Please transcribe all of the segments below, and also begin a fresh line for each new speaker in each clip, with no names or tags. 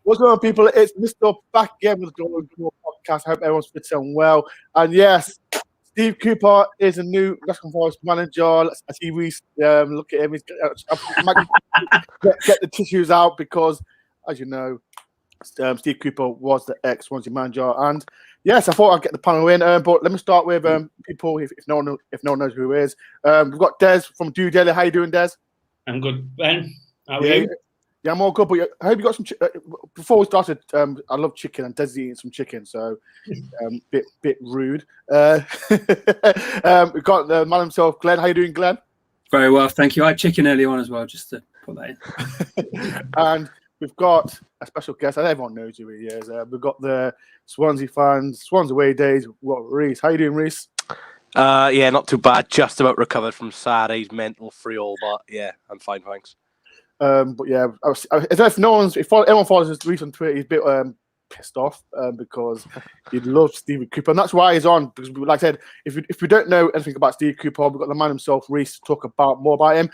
What's going on, people? It's Mr. back again with the DoreOnTour podcast. I hope everyone's fit and well. And yes, Steve Cooper is a new Nottingham Forest manager. Let's see Reece. Look at him. He's get the tissues out because, as you know, Steve Cooper was the ex-Swansea manager. And yes, I thought I'd get the panel in. But let me start with people. If no one knows who he is, we've got Des from Due Daily. How you doing, Des?
I'm good, Ben. How are you?
Yeah, I'm all good. But I hope you got some. Before we started, I love chicken, and Des is eating some chicken, so bit rude. We've got the man himself, Glenn. How you doing, Glenn?
Very well, thank you. I had chicken early on as well, just to put that
in. And we've got a special guest, and everyone knows who he is. We've got the Swansea fans, Swansea away days. What, Reece? How you doing, Reece?
Yeah, not too bad. Just about recovered from Saturday's mental freeall, but yeah, I'm fine, thanks.
But yeah, if anyone follows Reece on Twitter, he's a bit pissed off because he loves Steve Cooper, and that's why he's on. Because, like I said, if we don't know anything about Steve Cooper, we've got the man himself, Reece, to talk about more about him.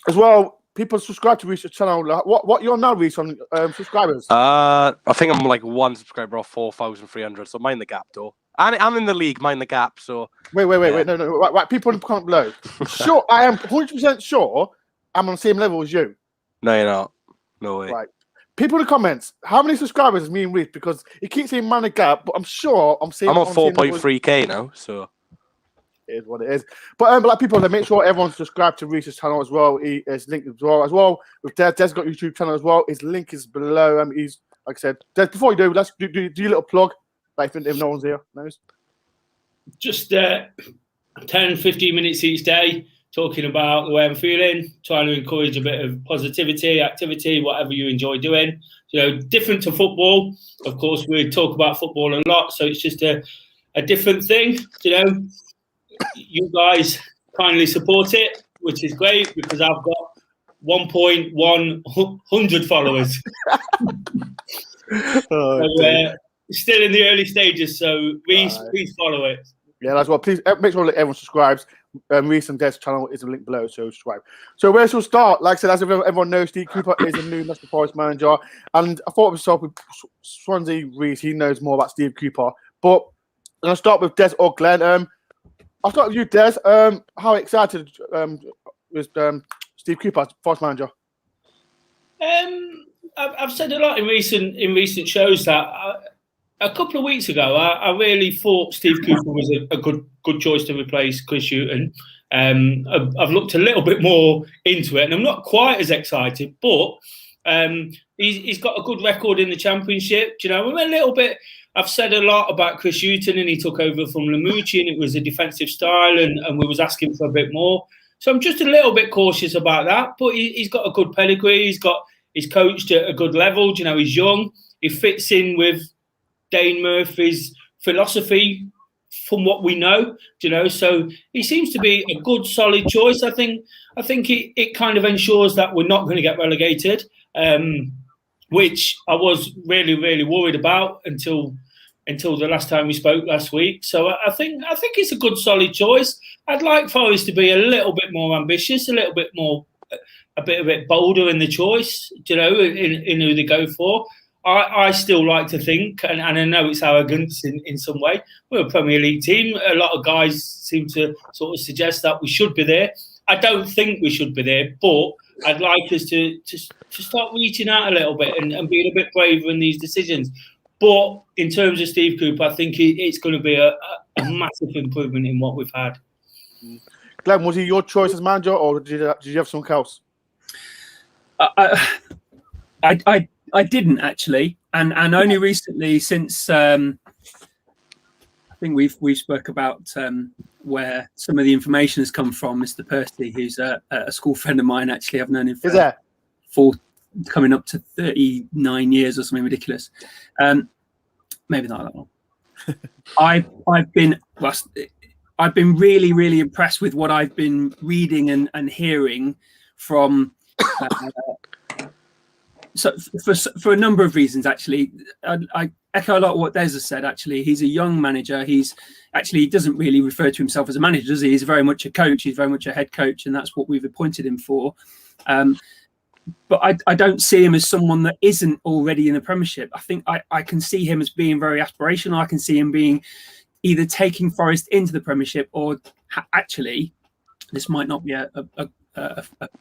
As well, people subscribe to Reece's channel. What you're now, Reece, on subscribers?
I think I'm like one subscriber off 4,300. So mind the gap, though. I'm in the league, mind the gap. So
wait, no. Right, people in the comment below. Sure, I am 100% sure I'm on the same level as you.
No, you're not. No way.
Right. People in the comments, how many subscribers is me and Reece? Because he keeps saying mind the gap, but I'm sure I'm saying.
I'm on 4.3k now, so.
It is what it is. But like people, make sure everyone's subscribed to Reece's channel as well. He is linked as well. With Des got a YouTube channel as well. His link is below. He's, like I said, Des, before you do, let's do your little plug. Like if no one's here, knows.
Just 10, 15 minutes each day, talking about the way I'm feeling, trying to encourage a bit of positivity, activity, whatever you enjoy doing. You know, different to football. Of course, we talk about football a lot, so it's just a different thing. You know, you guys kindly support it, which is great because I've got 1,100 followers. Still in the early stages, so please follow it.
Yeah, that's well. Please make sure that everyone subscribes. Reece and Des' channel is a link below, so subscribe. So where shall we start? Like I said, as everyone knows, Steve Cooper is a new Nottingham Forest manager, and I thought of myself with Swansea Reece. He knows more about Steve Cooper, but I'm gonna start with Des or Glenn. I'll start with you, Des. How excited was Steve Cooper as Forest manager?
I've said a lot in recent shows that. A couple of weeks ago, I really thought Steve Cooper was a good choice to replace Chris Sutton. I've looked a little bit more into it, and I'm not quite as excited, but he's got a good record in the Championship. You know, I'm a little bit. I've said a lot about Chris Sutton, and he took over from Lamucci, and it was a defensive style, and we was asking for a bit more. So I'm just a little bit cautious about that. But he's got a good pedigree. He's coached at a good level. You know, he's young. He fits in with Dane Murphy's philosophy from what we know, you know, so he seems to be a good, solid choice. I think it kind of ensures that we're not going to get relegated, which I was really, really worried about until the last time we spoke last week. So I think it's a good, solid choice. I'd like Forest to be a little bit more ambitious, a bit bolder in the choice, you know, in who they go for. I still like to think, and I know it's arrogance in some way, we're a Premier League team. A lot of guys seem to sort of suggest that we should be there. I don't think we should be there, but I'd like us to start reaching out a little bit and being a bit braver in these decisions. But in terms of Steve Cooper, I think it's going to be a massive improvement in what we've had.
Glenn, was he your choice as manager, or did you have someone else?
I didn't actually, and only recently since I think we've spoke about where some of the information has come from. Mr. Percy, who's a school friend of mine, actually I've known him for coming up to 39 years or something ridiculous. Maybe not that long. I've been really, really impressed with what I've been reading and hearing from. So for a number of reasons, actually, I echo a lot of what Des has said. Actually, he's a young manager. He doesn't really refer to himself as a manager, does he? He's very much a coach. He's very much a head coach, and that's what we've appointed him for. but I don't see him as someone that isn't already in the Premiership. I think I can see him as being very aspirational. I can see him being either taking Forest into the Premiership or actually, this might not be a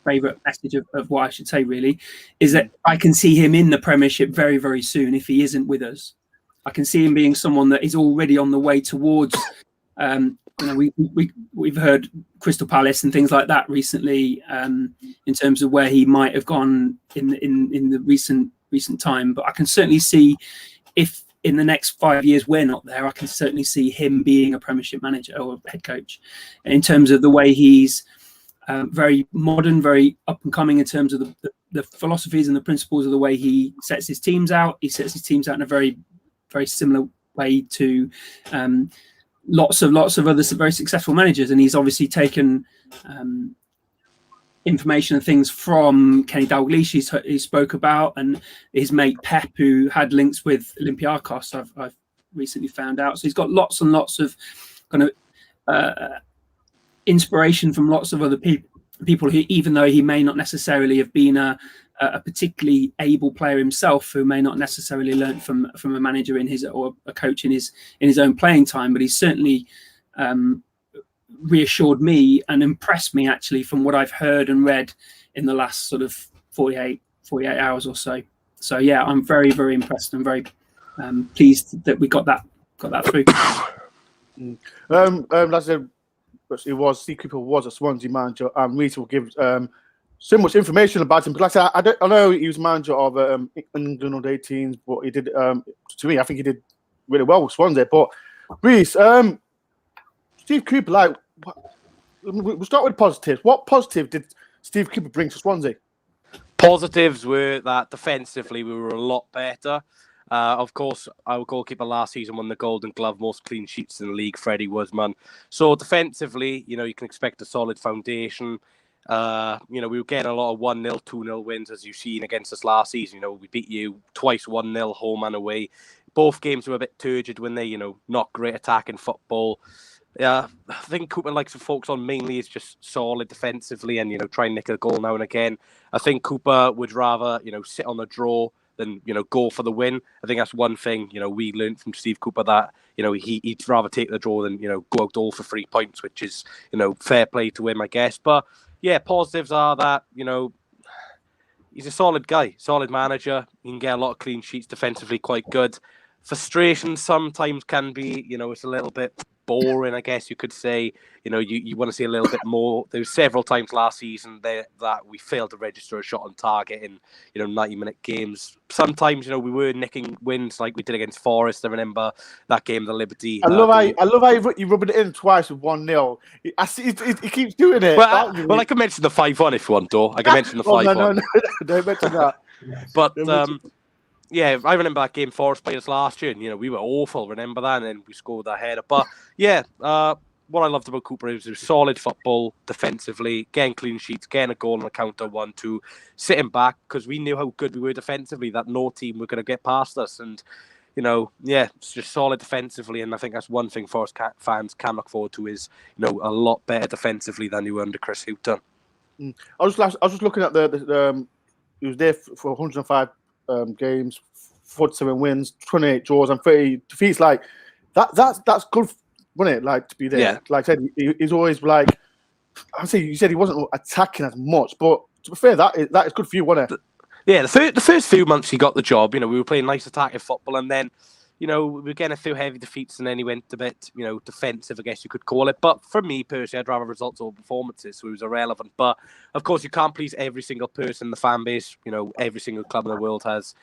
favourite message of what I should say, really, is that I can see him in the Premiership very, very soon if he isn't with us. I can see him being someone that is already on the way towards. We've heard Crystal Palace and things like that recently, in terms of where he might have gone in the recent time. But I can certainly see, if in the next 5 years we're not there, I can certainly see him being a Premiership manager or head coach, in terms of the way he's very modern, very up and coming in terms of the philosophies and the principles of the way he sets his teams out. He sets his teams out in a very, very similar way to lots of other very successful managers, and he's obviously taken information and things from Kenny Dalglish, he spoke about, and his mate Pep, who had links with Olympiacos, I've recently found out. So he's got lots and lots of kind of inspiration from lots of other people who, even though he may not necessarily have been a particularly able player himself, who may not necessarily learn from a manager in his, or a coach in his own playing time, but he's certainly reassured me and impressed me, actually, from what I've heard and read in the last sort of 48 hours or so. So yeah, I'm very, very impressed and very pleased that we got that through.
Like I said, Steve Cooper was a Swansea manager, and Reece will give so much information about him. But like I said, I know he was manager of England under 18s, but he did, to me, I think he did really well with Swansea. But Reece, Steve Cooper, we'll start with positives. What positive did Steve Cooper bring to Swansea?
Positives were that defensively we were a lot better. Of course, our goalkeeper last season won the Golden Glove, most clean sheets in the league, Freddie Woodman. So defensively, you can expect a solid foundation. We were getting a lot of 1-0, 2-0 wins, as you've seen against us last season. We beat you twice 1-0, home and away. Both games were a bit turgid when they, not great attacking football. I think Cooper likes to focus on mainly is just solid defensively and, try and nick a goal now and again. I think Cooper would rather, sit on the draw than, go for the win. I think that's one thing, we learned from Steve Cooper, that, he'd rather take the draw than, go out all for 3 points, which is, fair play to him, I guess. But yeah, positives are that, he's a solid guy, solid manager. He can get a lot of clean sheets, defensively quite good. Frustration sometimes can be, it's a little bit boring, I guess you could say. You want to see a little bit more. There were several times last season that we failed to register a shot on target in 90-minute games. Sometimes we were nicking wins like we did against Forest. I remember that game, the Liberty.
I love how you rubbed it in twice with 1-0. I see he keeps doing it.
Well, I can mention the 5-1 if you want, Dore. I can mention the 5-1.
No, don't mention that.
But yeah, I remember that game Forest played us last year, and we were awful. Remember that, and then we scored that header. But yeah, what I loved about Cooper is solid football defensively, getting clean sheets, getting a goal on the counter, 1-2, sitting back, because we knew how good we were defensively, that no team were going to get past us. And it's just solid defensively, and I think that's one thing Forest fans can look forward to is a lot better defensively than you were under Chris Hughton.
I was just looking at the he was there for 105 games, 47 wins, 28 draws, and 30 defeats. Like that's good, wasn't it? Like, to be there. Yeah. Like I said, he's always like, I say, you said he wasn't attacking as much, but to be fair, that is good for you, wasn't it?
Yeah, the first few months he got the job, we were playing nice attacking football, and then we were getting a few heavy defeats, and then he went a bit, defensive, I guess you could call it. But for me personally, I'd rather results over performances, so it was irrelevant. But of course, you can't please every single person in the fan base. Every single club in the world has,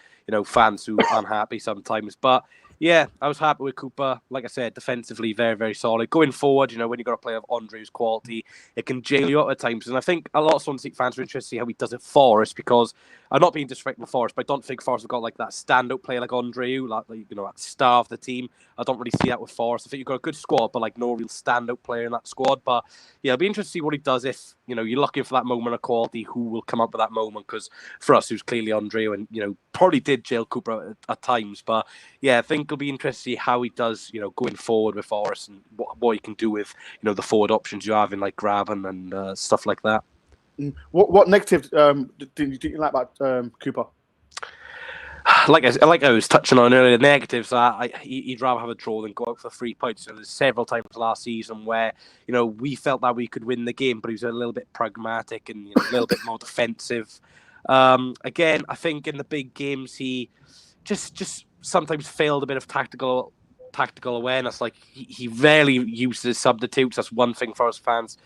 fans who are unhappy sometimes. But yeah, I was happy with Cooper. Like I said, defensively, very, very solid. Going forward, when you've got a player of Andre's quality, it can jail you out at times. And I think a lot of Swansea fans are interested to see how he does it for Forest, because I'm not being disrespectful to Forest, but I don't think Forest have got like that standout player like Andre, like that star of the team. I don't really see that with Forest. I think you've got a good squad, but like no real standout player in that squad. But yeah, it'll be interesting to see what he does if, you're looking for that moment of quality, who will come up with that moment. Because for us, it was clearly Andre, and, probably did jail Cooper at times. But yeah, I think it'll be interesting to see how he does, going forward with Forest, and what he can do with, the forward options you have in like Graven and stuff like that.
What negatives did you like about Cooper?
Like I was touching on earlier, the negatives are he'd rather have a draw than go out for 3 points. So there's several times last season where we felt that we could win the game, but he was a little bit pragmatic and a little bit more defensive. Again, I think in the big games he just sometimes failed a bit of tactical awareness. Like he rarely uses substitutes. That's one thing for us fans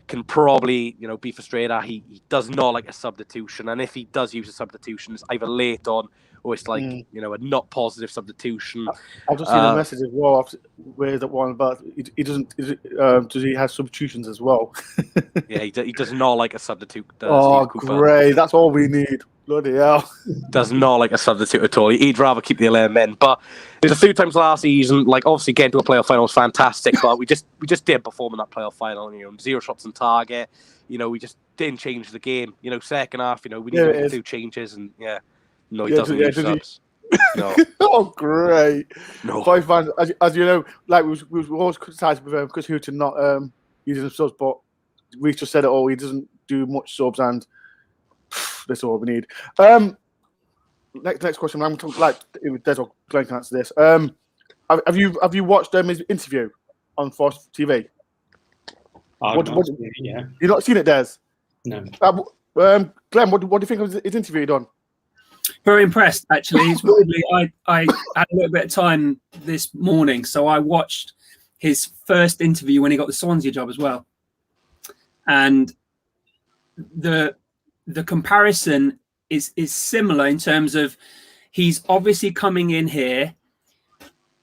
can probably be frustrated at. He does not like a substitution, and if he does use a substitution, it's either late on or it's like a not positive substitution.
I've just seen a message as well. Where that one, but he doesn't. Does he have substitutions as well?
Yeah, he does not like a substitute.
Great! That's all we need. Bloody hell!
Does not like a substitute at all. He'd rather keep the 11 men. But there's a few times last season, like obviously getting to a playoff final was fantastic, but we just didn't perform in that playoff final. 0 shots on target. We just didn't change the game. Second half, we needed to do changes, and no, he doesn't use subs. No.
Oh, great!
No.
Five fans, as you know, like we always criticised with Chris Hughton not using subs, but we just said it all. He doesn't do much subs, and that's all we need. Next question. I'm talking like Des or Glenn can answer this. Have you watched his interview on Forest TV?
Yeah.
You've not seen it, Des?
No.
Glenn, what do you think of his interview he done?
Very impressed, actually. It's weirdly, I had a little bit of time this morning, so I watched his first interview when he got the Swansea job as well. And the comparison is similar in terms of he's obviously coming in here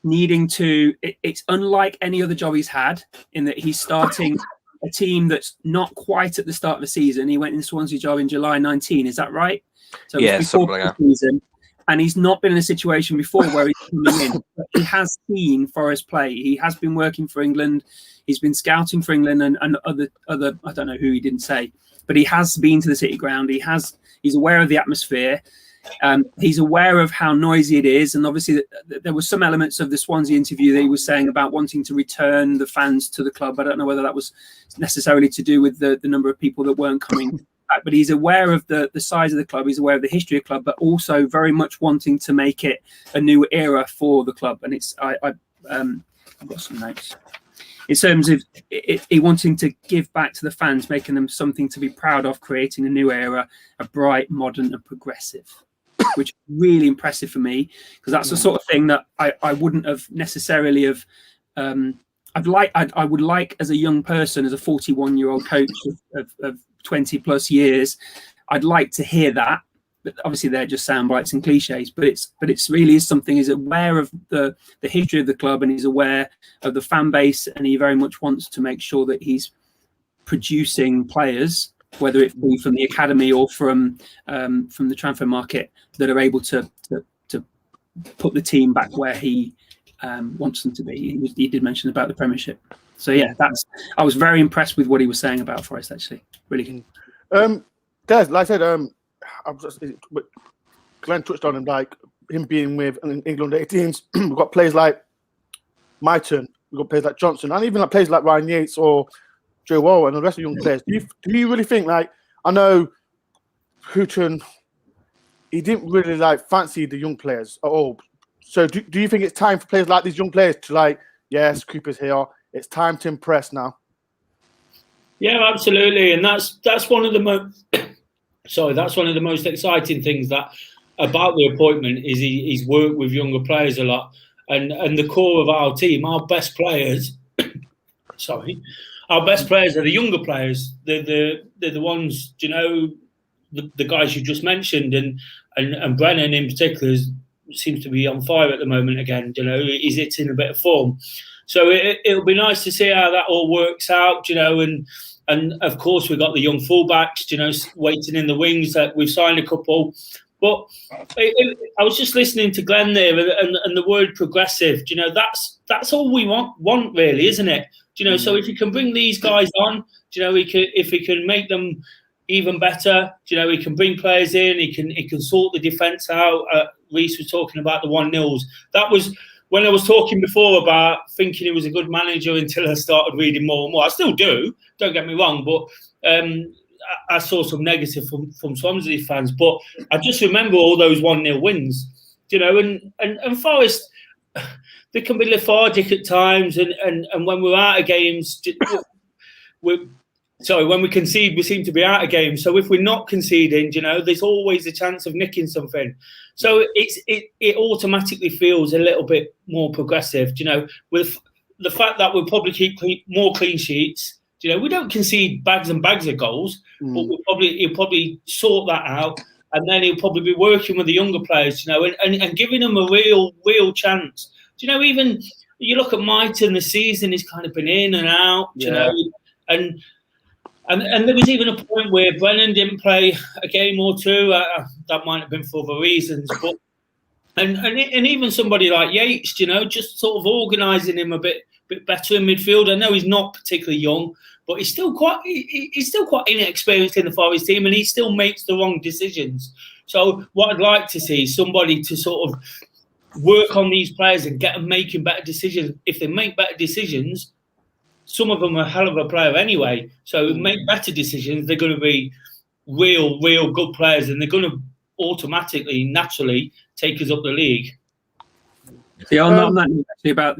needing to. It's unlike any other job he's had in that he's starting a team that's not quite at the start of the season. He went in the Swansea job in July 19. Is that right? So
yeah, something like that.
Season, and he's not been in a situation before where he's coming in. But he has seen Forest play. He has been working for England. He's been scouting for England and other. I don't know who he didn't say, but he has been to the City Ground. He's aware of the atmosphere. He's aware of how noisy it is, and obviously there were some elements of the Swansea interview that he was saying about wanting to return the fans to the club. I don't know whether that was necessarily to do with the number of people that weren't coming back, but he's aware of the size of the club. He's aware of the history of the club, but also very much wanting to make it a new era for the club. And it's I've got some notes. In terms of he wanting to give back to the fans, making them something to be proud of, creating a new era, a bright, modern and progressive, which is really impressive for me, because that's the sort of thing that I wouldn't have necessarily have. I would like as a young person, as a 41-year-old coach of 20 plus years, I'd like to hear that. But obviously they're just sound bites and cliches, but it's really is something. He's aware of the history of the club, and he's aware of the fan base, and he very much wants to make sure that he's producing players, whether it be from the academy or from the transfer market, that are able to put the team back where he wants them to be. He did mention about the Premiership. So yeah, I was very impressed with what he was saying about Forest, actually. Really good.
Des, like I said, Glenn touched on him, like him being with England 18s. We've got players like Myton, we've got players like Johnson, and even like players like Ryan Yates or Joe Wall and the rest of the young players. Do you really think, like, I know Houghton, he didn't really like fancy the young players at all. So do you think it's time for players like these young players to, like, yes, Cooper's here, it's time to impress now?
Yeah, absolutely, and that's one of the most. Sorry, that's one of the most exciting things about the appointment is he's worked with younger players a lot, and the core of our team, our best players. Our best players are the younger players. They're the ones, the guys you just mentioned, and Brennan in particular seems to be on fire at the moment again. He's hitting a bit of form, so it'll be nice to see how that all works out. And of course, we've got the young fullbacks, waiting in the wings. That we've signed a couple. But I was just listening to Glenn there, and the word progressive. That's all we want really, isn't it? So if you can bring these guys on, if we can make them even better, he can bring players in. He can sort the defence out. Reece was talking about the 1-0s. That was. When I was talking before about thinking he was a good manager until I started reading more and more. I still do, don't get me wrong, but I saw some negative from Swansea fans, but I just remember all those 1-0 wins, and Forest, they can be lethargic at times, and when we're out of games, when we concede, we seem to be out of games. So if we're not conceding, there's always a chance of nicking something. So it automatically feels a little bit more progressive, with the fact that we'll probably keep more clean sheets. We don't concede bags and bags of goals, but he'll probably sort that out, and then he'll probably be working with the younger players, and giving them a real chance. Even you look at Mighton this season, he's kind of been in and out, and there was even a point where Brennan didn't play a game or two. That might have been for other reasons, but and even somebody like Yates, just sort of organising him a bit better in midfield. I know he's not particularly young, but he's still quite inexperienced in the Forest team, and he still makes the wrong decisions. So what I'd like to see is somebody to sort of work on these players and get them making better decisions. If they make better decisions, some of them are a hell of a player anyway. So make better decisions. They're going to be real good players, and they're going to automatically, naturally take us up the league.
Yeah, on that note,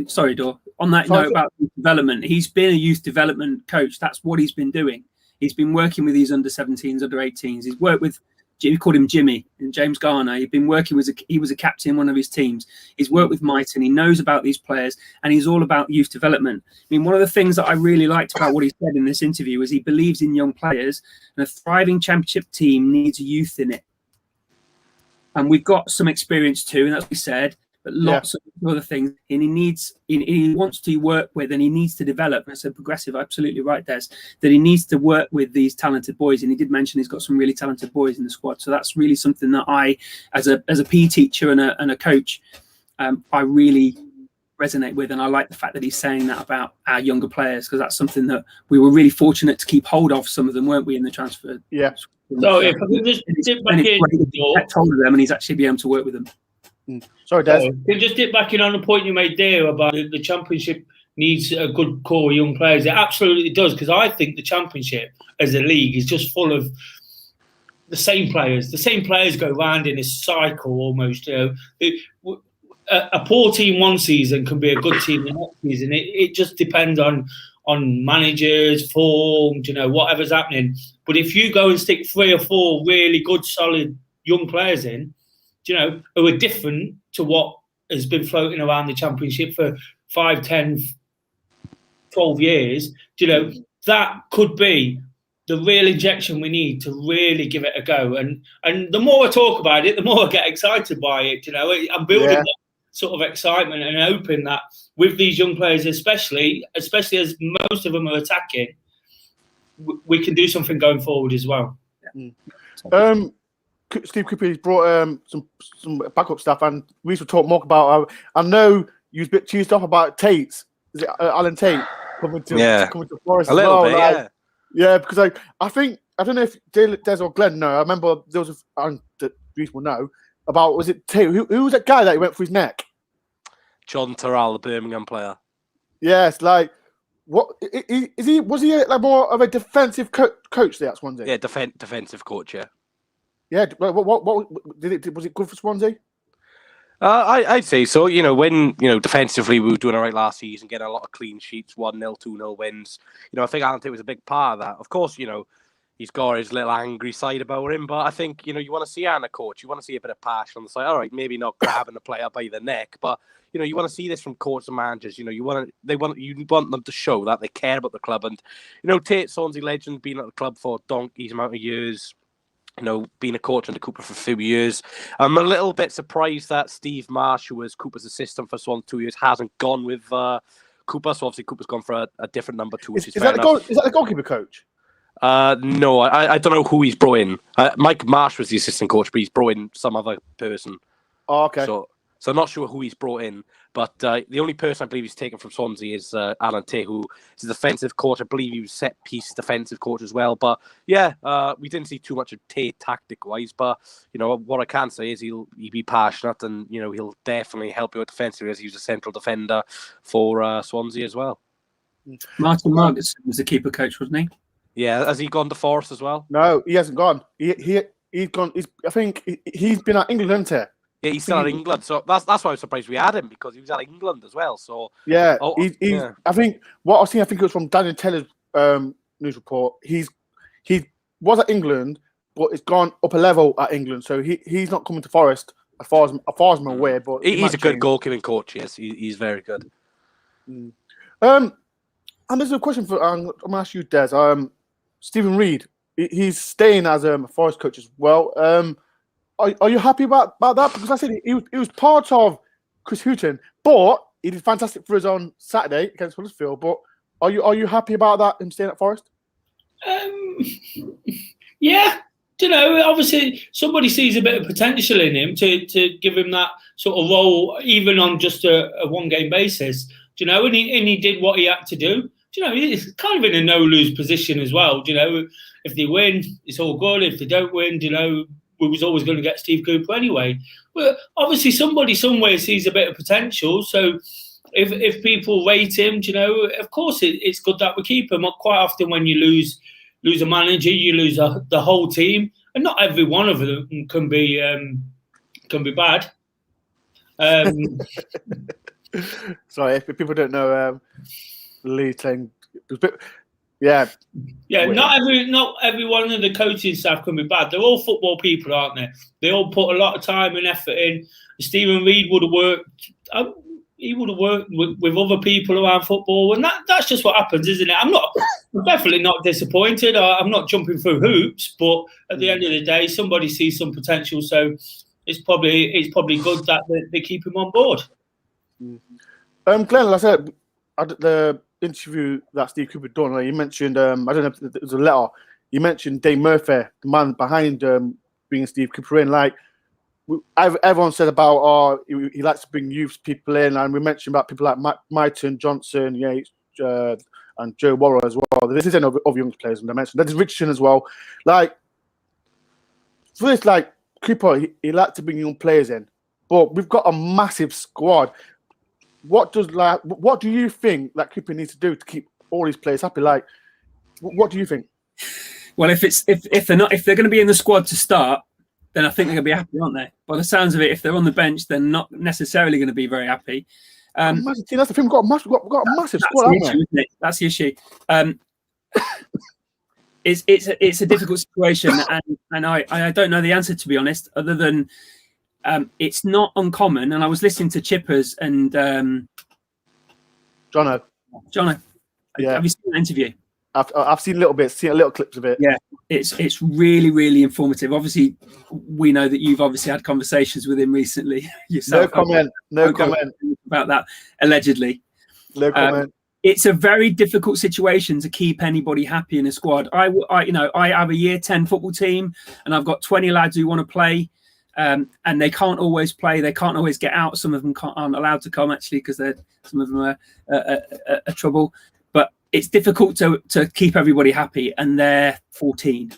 actually Dore. On that note about youth development, he's been a youth development coach. That's what he's been doing. He's been working with these under-17s, under-18s. He's worked with, we called him Jimmy, and James Garner. He'd been working with, he was a captain in one of his teams. He's worked with Mighton. He knows about these players, and he's all about youth development. I mean, one of the things that I really liked about what he said in this interview is he believes in young players, and a thriving championship team needs youth in it. And we've got some experience too, and that's what he said. But lots of other things, and he wants to work with, and he needs to develop. And I said, progressive, absolutely right, Des, that he needs to work with these talented boys. And he did mention he's got some really talented boys in the squad. So that's really something that I, as a PE teacher and a coach, I really resonate with. And I like the fact that he's saying that about our younger players, because that's something that we were really fortunate to keep hold of. Some of them, weren't we, in the transfer?
Yeah.
So if I could just dip back in,
hold of them, and he's actually be able to work with them.
Sorry, Des.
Can just dip back in on the point you made there about the Championship needs a good core of young players. It absolutely does, because I think the Championship as a league is just full of the same players. The same players go round in a cycle almost. A poor team one season can be a good team the next season. It just depends on managers, form, whatever's happening. But if you go and stick 3 or 4 really good, solid young players in, who are different to what has been floating around the Championship for 5, 10, 12 years, that could be the real injection we need to really give it a go. And the more I talk about it, the more I get excited by it. I'm building that sort of excitement and hoping that with these young players, especially as most of them are attacking, we can do something going forward as well.
Steve Cooper's brought some backup stuff, and we should talk more about. I know you was a bit cheesed off about Tate. Is it Alan Tate coming to Forest
a little bit,
like, yeah, because I think I don't know if Des or Glenn know. I remember there was that Reece will know about. Was it Tate? Who was that guy that he went for his neck?
John Terrell, the Birmingham player.
Yes, like what is he? Was he like more of a defensive coach there at Swansea?
Yeah, defensive coach. Yeah.
Yeah, what did it? Was it good for Swansea?
I'd say so. When defensively we were doing all right last season, getting a lot of clean sheets, 1-0, 2-0 wins. I think Alan Tate was a big part of that. Of course, he's got his little angry side about him, but I think you want to see Anna coach. You want to see a bit of passion on the side. All right, maybe not grabbing the player by the neck, but you want to see this from coaches and managers. You want them to show that they care about the club. And Tate, Swansea legend, been at the club for donkey's amount of years. Being a coach under Cooper for a few years. I'm a little bit surprised that Steve Marsh, who was Cooper's assistant for Swansea 2 years, hasn't gone with Cooper. So obviously Cooper's gone for a different number 2.
Is that the goalkeeper coach?
No, I don't know who he's brought in. Mike Marsh was the assistant coach, but he's brought in some other person.
Oh, okay.
So I'm not sure who he's brought in, but the only person I believe he's taken from Swansea is Alan Tate, who is a defensive coach. I believe he was set-piece defensive coach as well. But yeah, we didn't see too much of Tate tactic-wise. But what I can say is he'll be passionate, and he'll definitely help you out defensively, as he was a central defender for Swansea as well.
Martin Margetson was the keeper coach, wasn't he?
Yeah, has he gone to Forest as well?
No, he hasn't gone. He's gone. I think he's been at England, hasn't he?
Yeah, he's still at England, so that's why I'm surprised we had him, because he was at England as well. So
yeah,
yeah.
I think what I've seen, I think it was from Daniel Taylor's news report. He was at England, but it's gone up a level at England, so he's not coming to Forest as far as I'm aware. But
he's a good goalkeeping coach. Yes, he's very good.
And there's a question for I'm gonna ask you, Des. Stephen Reid, he's staying as a Forest coach as well. Are you happy about that? Because I said he was part of Chris Hughton, but he did fantastic for us on Saturday against Huddersfield. But are you happy about that, him staying at Forest?
Yeah, obviously somebody sees a bit of potential in him to give him that sort of role, even on just a one-game basis. And he did what he had to do. He's kind of in a no-lose position as well. If they win, it's all good. If they don't win, we was always going to get Steve Cooper anyway. But obviously somebody somewhere sees a bit of potential. So if people rate him, of course it's good that we keep him. Quite often when you lose a manager, you lose the whole team, and not every one of them can be bad.
Sorry, if people don't know, Lee saying,
yeah. Not every one of the coaching staff can be bad. They're all football people, aren't they? They all put a lot of time and effort in. Stephen Reid would have worked. He would have worked with other people around football, and that's just what happens, isn't it? I'm definitely not disappointed. I'm not jumping through hoops, but at the end of the day, somebody sees some potential, so it's probably good that they keep him on board.
Glenn, like I said, the interview that Steve Cooper done, you mentioned, I don't know if it was a letter, you mentioned Dave Murphy, the man behind bringing Steve Cooper in. Like, everyone said about, he likes to bring youth people in, and we mentioned about people like Myton, Johnson, Yates, and Joe Worrell as well. This is another of young players, and I mentioned there's Richardson as well. Like, for this, like, Cooper, he likes to bring young players in, but we've got a massive squad. What do you think that Cooper needs to do to keep all these players happy? Like, what do you think?
Well, if they're going to be in the squad to start, then I think they're going to be happy, aren't they? By the sounds of it, if they're on the bench, they're not necessarily going to be very happy.
That's the thing. We've got a massive squad, haven't we?
Isn't it? That's the issue. It's a difficult situation, and I don't know the answer, to be honest, other than it's not uncommon. And I was listening to Chippers and
Jono.
Yeah. Have you seen the interview?
I've seen little bits, seen little clips of it.
Yeah, it's really, really informative. Obviously, we know that you've obviously had conversations with him recently yourself.
No comment
about that, allegedly.
No comment.
It's a very difficult situation to keep anybody happy in a squad. I have a year 10 football team, and I've got 20 lads who want to play, and they can't always play. They can't always get out. Some of them aren't allowed to come, actually, because some of them are trouble. But it's difficult to keep everybody happy, and they're 14.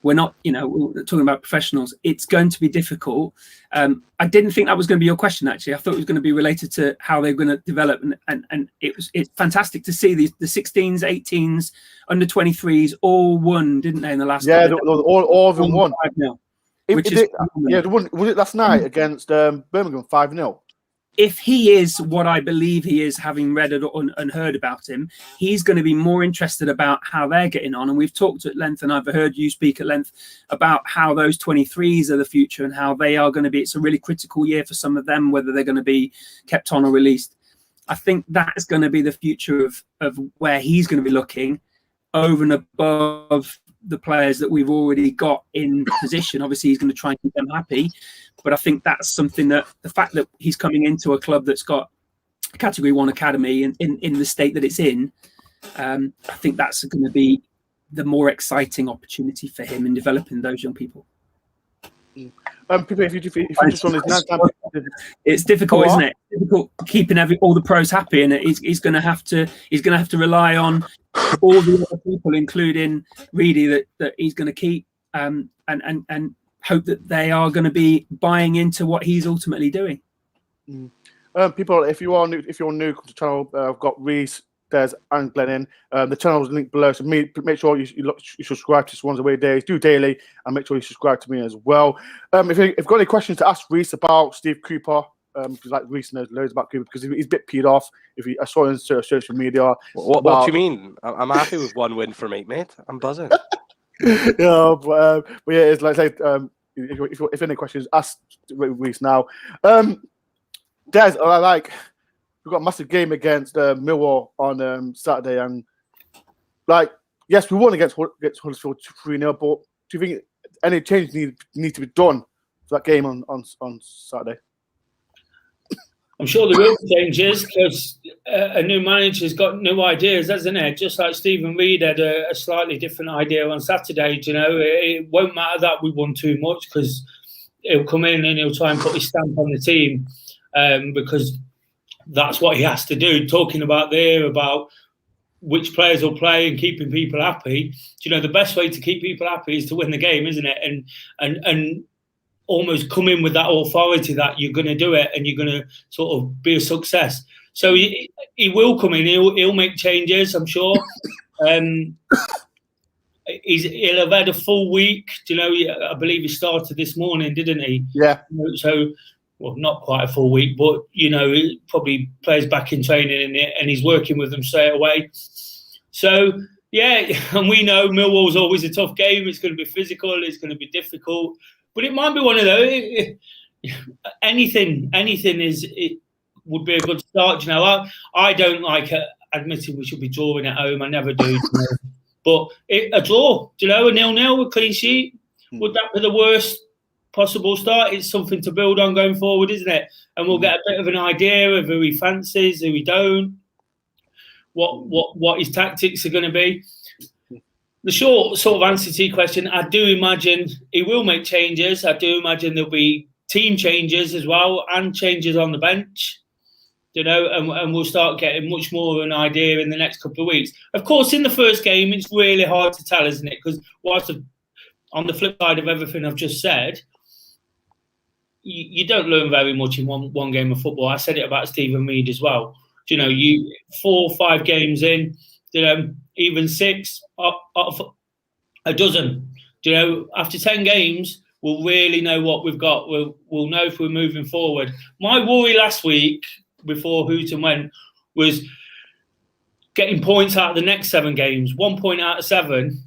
We're not, we're talking about professionals. It's going to be difficult. I didn't think that was going to be your question, actually. I thought it was going to be related to how they're going to develop. And it's fantastic to see the 16s, 18s, under 23s all won, didn't they, in the last?
Yeah, all of them won.
5-0.
Was it last night against Birmingham 5-0?
If he is what I believe he is, having read and heard about him, he's going to be more interested about how they're getting on. And we've talked at length, and I've heard you speak at length about how those 23s are the future and how they are going to be. It's a really critical year for some of them, whether they're going to be kept on or released. I think that's going to be the future of where he's going to be looking over and above the players that we've already got in position. Obviously, he's going to try and keep them happy. But I think that's something that the fact that he's coming into a club that's got a Category 1 academy in the state that it's in, I think that's going to be the more exciting opportunity for him in developing those young people.
People, if you just want to,
it's difficult, isn't it? It's difficult keeping all the pros happy, and he's going to have to rely on all the other people, including Reedy, that he's going to keep and hope that they are going to be buying into what he's ultimately doing.
People, if you're new to the channel, I've got Reese Des, and Glennon. The channel is linked below, so make sure you subscribe to Swansea Away Days, do daily, and make sure you subscribe to me as well. If you've got any questions to ask Reese about Steve Cooper, because like Reese knows loads about Cooper because he's a bit peed off. I saw him on social media.
What do you mean? I'm happy with 1 win for me, mate. I'm buzzing.
Yeah, but yeah, it's like if any questions, ask Reese now. Des, we've got a massive game against Millwall on Saturday, and yes, we won against Huddersfield 3-0. But do you think any changes need to be done for that game on Saturday?
I'm sure there will be changes because a new manager's got new ideas, hasn't it? Just like Stephen Reid had a slightly different idea on Saturday. It won't matter that we won too much because he'll come in and he'll try and put his stamp on the team because that's what he has to do. Talking about which players will play and keeping people happy. The best way to keep people happy is to win the game, isn't it? And almost come in with that authority that you're going to do it and you're going to sort of be a success. So he will come in. He'll make changes, I'm sure. He'll have had a full week. I believe he started this morning, didn't he?
Yeah.
So, well, not quite a full week, but he probably plays back in training and he's working with them straight away. So yeah, and we know Millwall's always a tough game. It's going to be physical. It's going to be difficult. But it might be one of those. Anything would be a good start. I don't like admitting we should be drawing at home. I never do. But a draw, a 0-0, a clean sheet, would that be the worst possible start? It's something to build on going forward, isn't it? And we'll get a bit of an idea of who he fancies, who he don't, what his tactics are going to be. The short sort of answer to your question, I do imagine he will make changes. I do imagine there'll be team changes as well and changes on the bench, and we'll start getting much more of an idea in the next couple of weeks. Of course, in the first game, it's really hard to tell, isn't it? Because whilst on the flip side of everything I've just said, you don't learn very much in one game of football. I said it about Stephen Reid as well. You 4 or 5 games in, even 6 of a dozen. After 10 games, we'll really know what we've got. We'll know if we're moving forward. My worry last week, before Hooton went, was getting points out of the next 7 games. 1 point out of 7.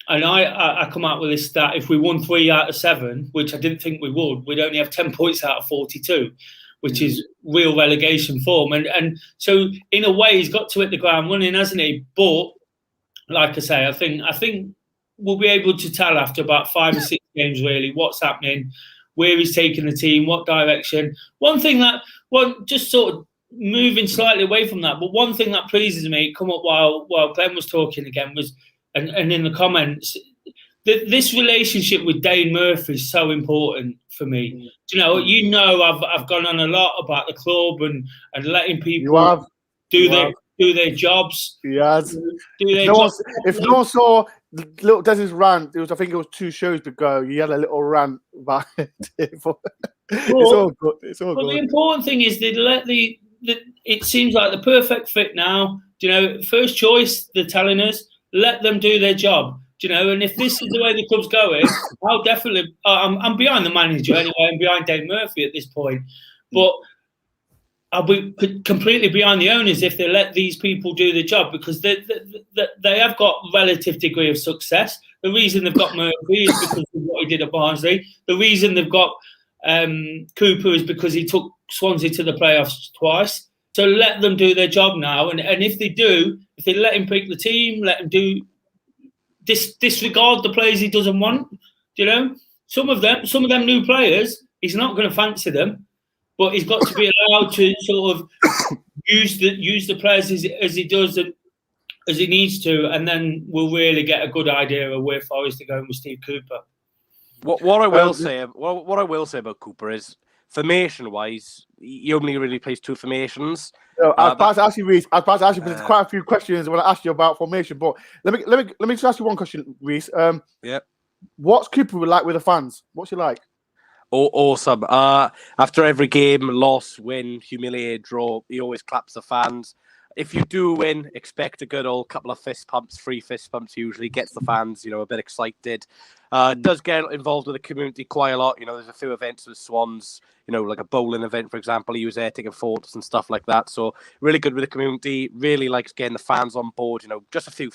And I come out with this stat, if we won 3 out of 7, which I didn't think we would, we'd only have 10 points out of 42, which is real relegation form. And so, in a way, he's got to hit the ground running, hasn't he? But, like I say, I think we'll be able to tell after about 5 or 6 games, really, what's happening, where he's taking the team, what direction. Just sort of moving slightly away from that, but one thing that pleases me, come up while Glenn was talking again, was, and in the comments, this relationship with Dane Murphy is so important for me. I've gone on a lot about the club and letting people do their jobs.
He has. If no one saw little Des's rant, I think it was 2 shows ago. He had a little rant about it. It's all good. It's all good.
The important thing is they let it seems like the perfect fit now. First choice, they're telling us, let them do their job. And if this is the way the club's going, I'll definitely. I'm behind the manager anyway. I'm behind Dave Murphy at this point, but I'll be completely behind the owners if they let these people do the job, because they have got relative degree of success. The reason they've got Murphy is because of what he did at Barnsley. The reason they've got Cooper is because he took Swansea to the playoffs twice. So let them do their job now, and if they let him pick the team, let him do. Disregard the players he doesn't want. Some of them new players, he's not going to fancy them, but he's got to be allowed to sort of use the players as he does and as he needs to, and then we'll really get a good idea of where Forest are going with Steve Cooper.
What I will say about Cooper is, formation-wise, he only really plays 2 formations.
I was about to ask you, Reece. There's quite a few questions I want to ask you about formation, but let me just ask you one question, Reece. What's Cooper like with the fans? What's he like?
Awesome. After every game, loss, win, humiliate, draw, he always claps the fans. if you do win, expect a good old couple of fist pumps, free fist pumps usually, gets the fans, a bit excited. Does get involved with the community quite a lot. There's a few events with Swans, like a bowling event, for example. He was there taking photos and stuff like that. So really good with the community, really likes getting the fans on board, just a few,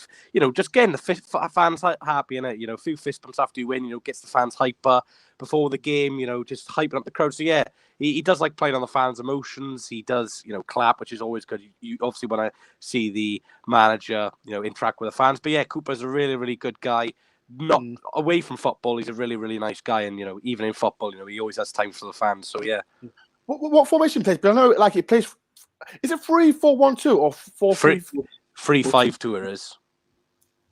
just getting the fans happy in it, a few fist pumps after you win, gets the fans hyper before the game, just hyping up the crowd. So yeah, he does like playing on the fans' emotions. He does, clap, which is always good. You obviously want to see the manager, interact with the fans. But yeah, Cooper's a really, really good guy. Not away from football, he's a really, really nice guy. And, even in football, he always has time for the fans. So yeah.
What formation plays? But I know, like, it plays. Is it 3-4-1-2 or 4-3-3?
3-5-2 it is.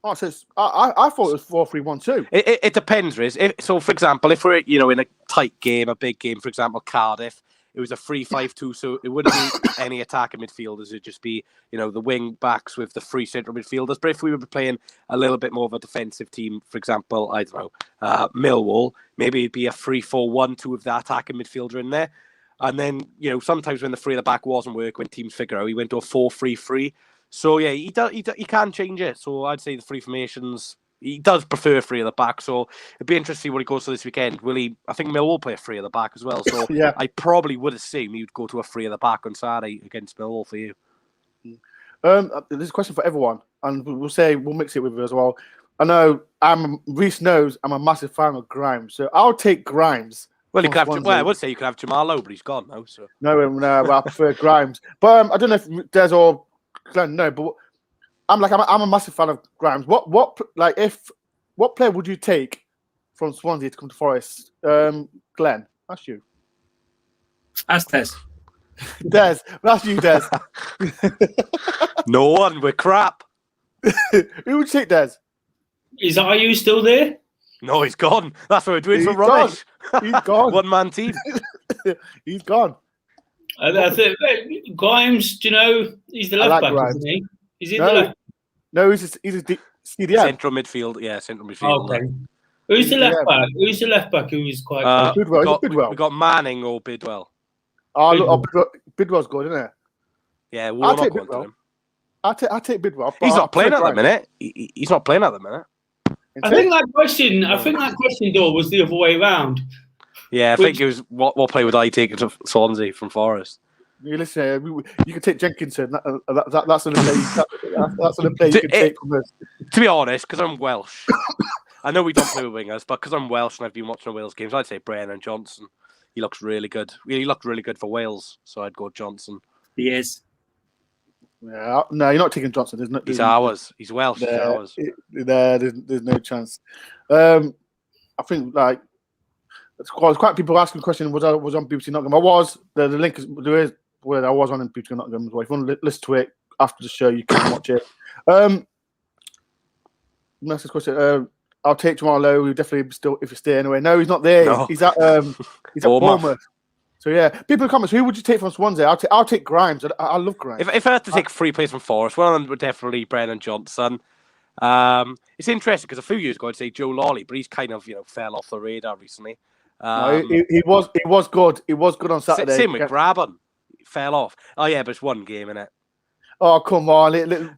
Oh, so I thought it was 4-3-1-2.
It depends, Riz. So, for example, if we're in a tight game, a big game, for example, Cardiff, it was a 3-5-2, so it wouldn't be any attacking midfielders. It'd just be the wing backs with the free central midfielders. But if we were playing a little bit more of a defensive team, for example, I don't know, Millwall, maybe it'd be a 3-4-1-2 with the attacking midfielder in there. And then sometimes when the three at the back wasn't working, when teams figure out, he went to a 4-3-3. So yeah, he can change it. So I'd say the three formations. He does prefer three at the back. So it'd be interesting what he goes to this weekend. Will he? I think Millwall play a three at the back as well. So
yeah.
I probably would assume he would go to a three at the back on Saturday against Millwall for you.
There's a question for everyone, and we'll mix it with it as well. I know Reece knows I'm a massive fan of Grimes, so I'll take Grimes.
Well, you could have. I would say you could have Jamal Lowe, but he's gone now. So
no, I prefer Grimes. But I don't know if Des or Glenn know, but I'm a massive fan of Grimes. What player would you take from Swansea to come to Forest? Glenn, that's you.
Ask Des.
Des, that's you, Des.
No one, we're crap.
Who would you take, Des?
Are you still there?
No, he's gone. That's what we're doing for rubbish.
He's gone.
One-man team.
He's gone.
I think Grimes, he's the left back, isn't he? Is he the left?
No, he's a CDM.
Central midfield, yeah, central midfield.
Okay. Who's the left back? Who's the left back who is quite good?
Bidwell.
We got Manning or Bidwell.
Bidwell's good, isn't it?
Yeah,
I'll take Bidwell. I'll take Bidwell.
He's not playing at the minute. He's not playing at the minute.
I think that question, Dore, was the other way around.
Yeah, I think it was what play would I take to Swansea from Forest?
You listen, you can take Jenkinson. That's the play. That's the play you can take from us.
To be honest, because I'm Welsh, I know we don't play with wingers, but because I'm Welsh and I've been watching the Wales games, I'd say Brennan Johnson. He looks really good. He looked really good for Wales, so I'd go Johnson.
He is.
Yeah, no, you're not taking Johnson.
He's ours. He's Welsh. He's ours.
There's no chance. I think there's quite people asking the question. Was on BBC Nottingham? I was. The link is there is where I was on BBC Nottingham as well. If you want to listen to it after the show, you can watch it. Next question. I'll take Jamal Lowe. He'll definitely still if you stay anyway. No, he's not there. No. He's at Bournemouth. So yeah, people in the comments, who would you take from Swansea? I'll take Grimes. I love Grimes.
If I had to take 3 players from Forest, one of them would definitely Brennan Johnson. It's interesting because a few years ago I'd say Joe Lawley, but he's kind of fell off the radar recently.
No, he was good. He was good on Saturday.
Same with Graben. He fell off. Oh yeah, but it's one game, innit?
Oh come on!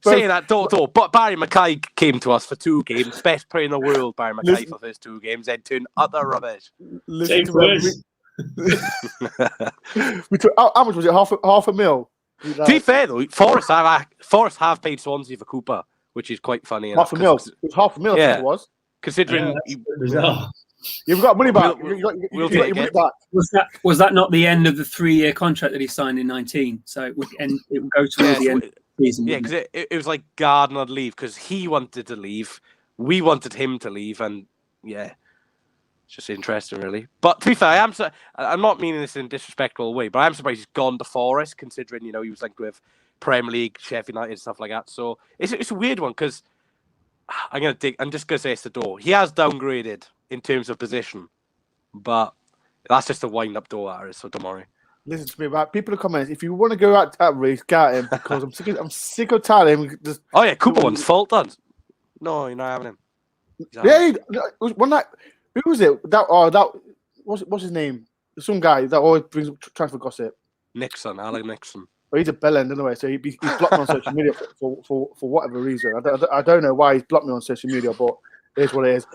Saying that, but Barry Mackay came to us for 2 games, best player in the world. Barry Mackay for his 2 games, then turned utter rubbish.
Listen to us. We took how much was it? Half a mil.
To be fair though, Forest have paid Swansea for Cooper, which is quite funny.
Half a mil. It was half a mil. Yeah, I think it was.
Considering
you've got money back. We'll take your money back.
Was that not the end of the 3-year contract that he signed in 19? So it would end. It would go towards the end of the season.
Yeah, because it was like Gardner would leave because he wanted to leave. We wanted him to leave, and yeah. It's just interesting, really. But to be fair, I'm not meaning this in a disrespectful way, but I'm surprised he's gone to Forest, considering he was linked with Premier League, Sheffield United, and stuff like that. So it's a weird one because I'm just gonna say it's the Dore. He has downgraded in terms of position, but that's just a wind-up Dore, so don't worry.
Listen to me, right? People in the comments, if you want to go at Reece, get him because I'm sick of telling him.
Oh yeah, Cooper one's fault done. No, you're not having him.
Yeah, one night. Who was it? What's his name? Some guy that always brings transfer gossip.
Nixon, Alex Nixon.
Well, he's a bellend anyway, so he's blocked me on social media for whatever reason. I don't know why he's blocked me on social media, but it is what it is.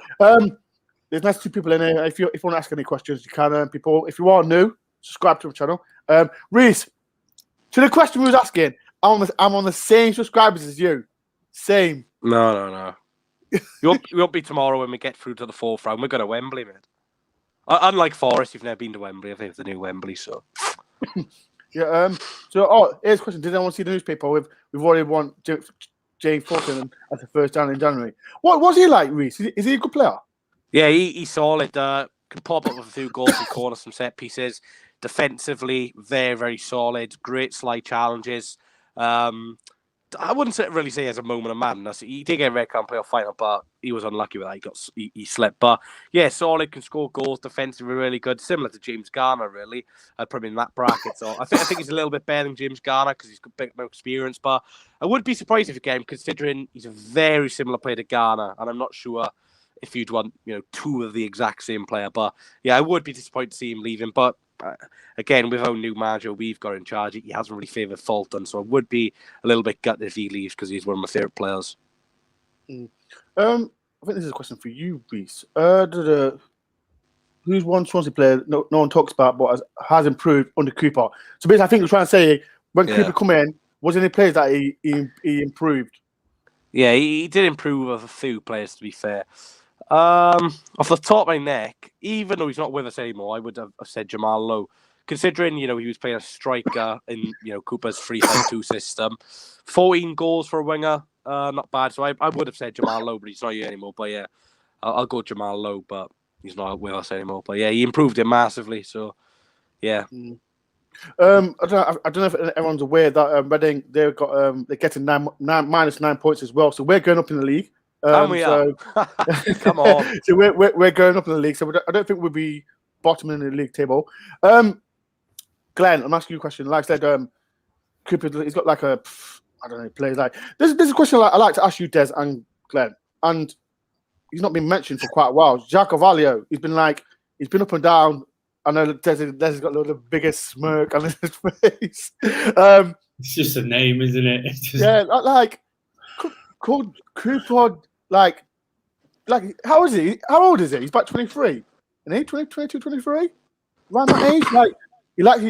There's nice two people in here. If you want to ask any questions, you can. People, if you are new, subscribe to the channel. Reese, to the question we was asking, I'm on the same subscribers as you. Same.
No. You won't be tomorrow when we get through to the fourth round. We're going to Wembley, man. Unlike Forest, you've never been to Wembley. I think it's the new Wembley, so.
Yeah. Here's a question. Did anyone see the newspaper? We've already won James Fulton as the first down in January. What's he like, Reese? Is he a good player?
Yeah, he's solid. Can pop up with a few goals from corners, some set pieces. Defensively, very, very solid. Great slide challenges. I wouldn't really say as a moment of madness. He did get a red card playoff final, but he was unlucky with that. He slipped. But yeah, solid, can score goals, defensively really good, similar to James Garner, really. I'd put him in that bracket. So I think he's a little bit better than James Garner because he's got a bit more experience. But I would be surprised if you get him, considering he's a very similar player to Garner, and I'm not sure if you'd want two of the exact same player. But yeah, I would be disappointed to see him leaving. But again, with our new manager we've got in charge, he hasn't really favoured Fulton, so I would be a little bit gutted if he leaves because he's one of my favourite players.
I think this is a question for you, Reese. Who's one Swansea player no one talks about but has improved under Cooper? So basically, I think we're trying to say when Cooper come in, was there any players that he improved?
Yeah, he did improve with a few players, to be fair. Off the top of my neck, even though he's not with us anymore, I would have said Jamal Lowe. Considering, he was playing a striker in, Cooper's 3-5-2 system. 14 goals for a winger, not bad. So I would have said Jamal Lowe, but he's not here anymore. But yeah, I'll go Jamal Lowe, but he's not with us anymore. But yeah, he improved it massively. So yeah.
I don't know if everyone's aware that Reading they're getting -9 points as well. So we're going up in the league.
Come on.
So we're going up in the league. So I don't think we'll be bottom in the league table. Glenn, I'm asking you a question. Like I said, Cooper, he's got like a plays like this is a question I like to ask you, Des and Glenn, and he's not been mentioned for quite a while. Jack Carvalho, he's been up and down. I know Des has got the biggest smirk on his face.
It's just a name, isn't it?
Yeah, called Cooper. Like, how old is he? How old is he? He's about 23. Isn't he 22, 23? Around that age? Like, he likes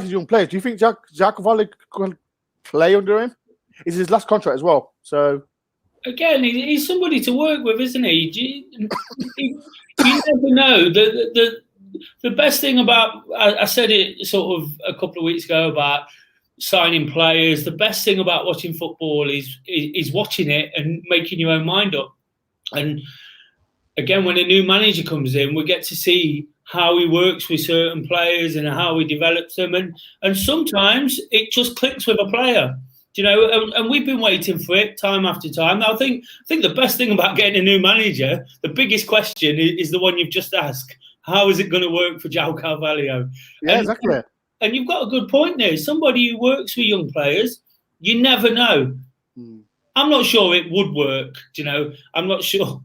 his young players. Do you think Jack Carvalho could play under him? It's his last contract as well. So
again, he's somebody to work with, isn't he? You never know. The best thing about I said it sort of a couple of weeks ago about signing players. The best thing about watching football is watching it and making your own mind up. And again, when a new manager comes in, we get to see how he works with certain players and how he develops them. And sometimes it just clicks with a player, and we've been waiting for it time after time. Now, I think the best thing about getting a new manager, the biggest question is the one you've just asked. How is it going to work for João Carvalho?
Yeah, exactly.
And you've got a good point there. Somebody who works with young players, you never know. I'm not sure it would work. I'm not sure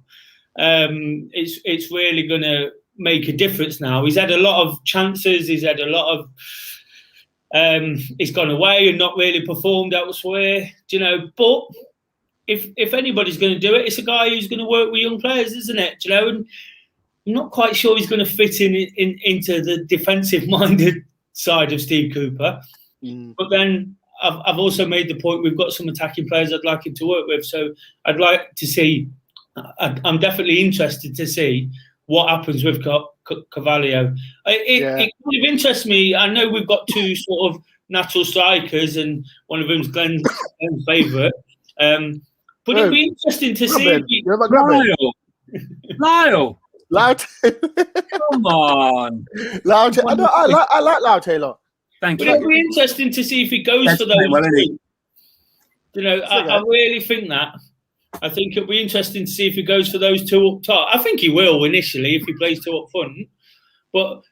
it's really going to make a difference now. He's had a lot of chances. He's had a lot of. He's gone away and not really performed elsewhere. But if anybody's going to do it, it's a guy who's going to work with young players, isn't it? And I'm not quite sure he's going to fit into the defensive-minded side of Steve Cooper. But then I've also made the point we've got some attacking players I'd like him to work with. So I'd like to see. I'm definitely interested to see what happens with Carvalho. It kind of interests me. I know we've got two sort of natural strikers, and one of them's Glenn's favourite. But it'd be interesting to see.
Lyle.
Loud.
Come on.
Loud. I like Loud Taylor.
Thank
you.
you.
It'll be interesting to see if he goes for those. I really think that. I think it'll be interesting to see if he goes for those two up top. I think he will initially if he plays two up front. But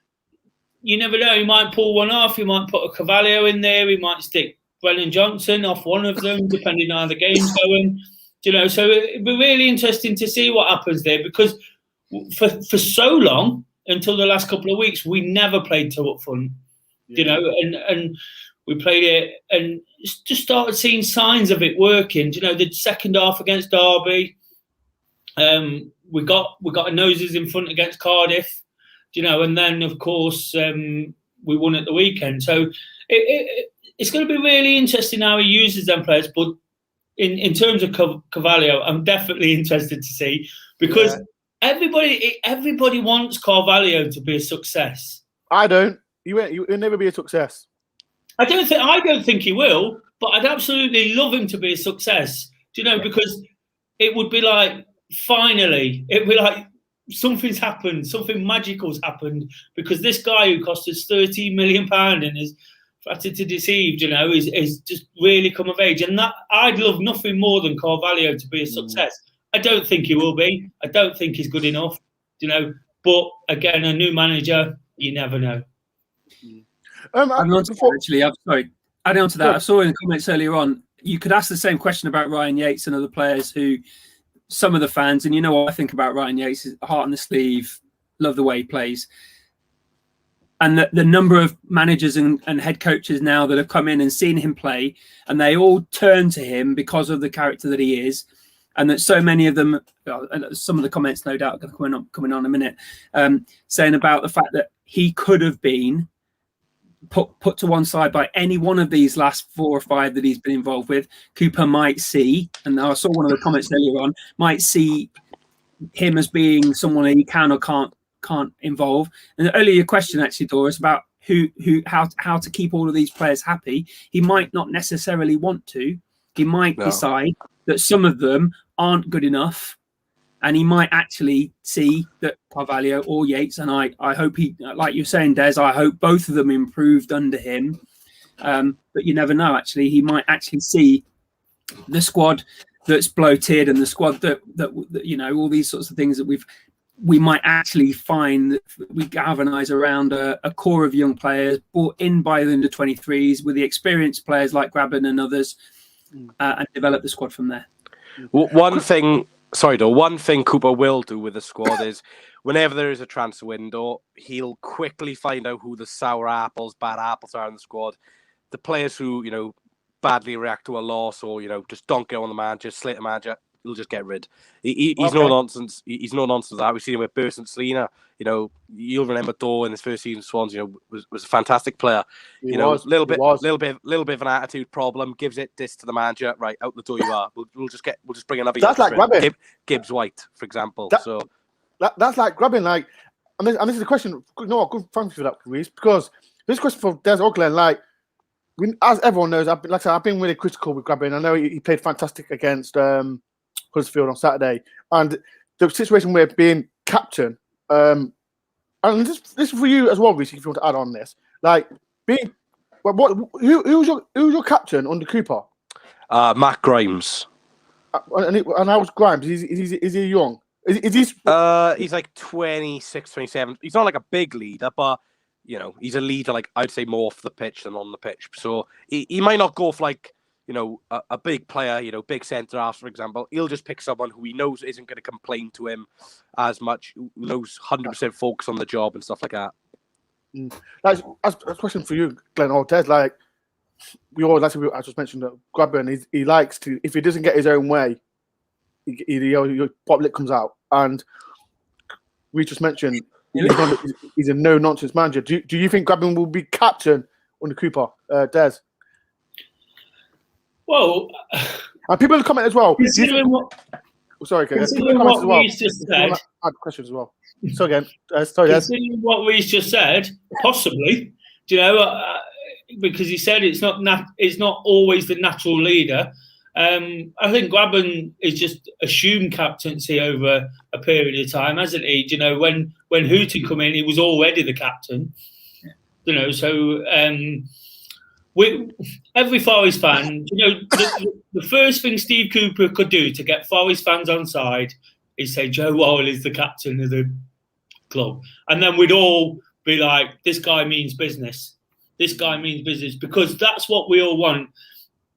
you never know. He might pull one off. He might put a Carvalho in there. He might stick Brennan Johnson off one of them, depending on how the game's going. So it'll be really interesting to see what happens there because for so long, until the last couple of weeks, we never played two up front. And We played it and just started seeing signs of it working. You know, the second half against Derby, we got our noses in front against Cardiff. You know, and then of course we won at the weekend. So it's going to be really interesting how he uses them players. But in terms of Carvalho, I'm definitely interested to see, because everybody wants Carvalho to be a success.
I don't. He'll never be a success.
I don't think he will, but I'd absolutely love him to be a success. Do you know? Because it would be like, finally, it'd be like something's happened, something magical's happened, because this guy who cost us £13 million and is flattered to deceive, you know, is just really come of age. And that I'd love nothing more than Carvalho to be a success. I don't think he will be. I don't think he's good enough, you know. But again, a new manager, you never know.
I'm sorry. Adding on to that, I saw in the comments earlier on, you could ask the same question about Ryan Yates and other players who, some of the fans, and you know what I think about Ryan Yates, is heart on the sleeve, love the way he plays. And the number of managers and head coaches now that have come in and seen him play, and they all turn to him because of the character that he is. And that so many of them, some of the comments, no doubt, coming on in a minute, saying about the fact that he could have been put to one side by any one of these last 4 or 5 that he's been involved with. Cooper might see, and I saw one of the comments earlier on, might see him as being someone he can or can't involve. And earlier your question actually, Dore, is about how to keep all of these players happy. He might not necessarily want to. He might decide that some of them aren't good enough, and he might actually see that Carvalho or Yates, and I hope he, like you're saying, Des, I hope both of them improved under him. But you never know, actually. He might actually see the squad that's bloated and the squad that you know, all these sorts of things that we might actually find that we galvanise around a core of young players brought in by the under-23s with the experienced players like Graben and others, and develop the squad from there.
One thing Cooper will do with the squad is whenever there is a transfer window, he'll quickly find out who the sour apples, bad apples are in the squad. The players who, you know, badly react to a loss or, you know, just don't get on the manager, slate the manager, he'll just get rid. He's no nonsense. He's no nonsense. That we've seen him with Burst and Selena. You know, you'll remember Dore in his first season, Swansea, you know, was a fantastic player. Little bit of an attitude problem. Gives it this to the manager. Right, out the door you are. We'll just bring another.
That's like grabbing
Gibbs White, for example.
That's like grabbing, like, and this is a question. No, good, thank you for that, Reece, because this question for Des Oglen, like, as everyone knows, I've been really critical with Graben. I know he played fantastic against Huddersfield on Saturday, and the situation with being captain, and this is for you as well, Reece, if you want to add on this, like being who's your captain under Cooper?
Matt Grimes.
And how was Grimes? Is he young? He's
like 26, 27. He's not like a big leader, but you know, he's a leader, like I'd say more off the pitch than on the pitch. So he might not go for like, you know, a big player, you know, big centre half, for example. He'll just pick someone who he knows isn't going to complain to him as much, who knows 100% focus on the job and stuff like that.
That's a question for you, Glenn or Des. Like, I just mentioned that Graben, he likes to, if he doesn't get his own way, your pop lip comes out. And we just mentioned he's a no-nonsense manager. Do you think Graben will be captain under Cooper, Des?
Well,
and people comment as well.
Considering what
Reece
just said,
add questions as well. So again, sorry, Des.
Considering what Reece just said, possibly, do you know, because he said it's not always the natural leader. I think Graben is just assumed captaincy over a period of time, hasn't he? Do you know, when Houghton come in, he was already the captain. You know, so. Every Forest fan, you know, the first thing Steve Cooper could do to get Forest fans on side is say Joe Worrell is the captain of the club. And then we'd all be like, this guy means business. This guy means business, because that's what we all want.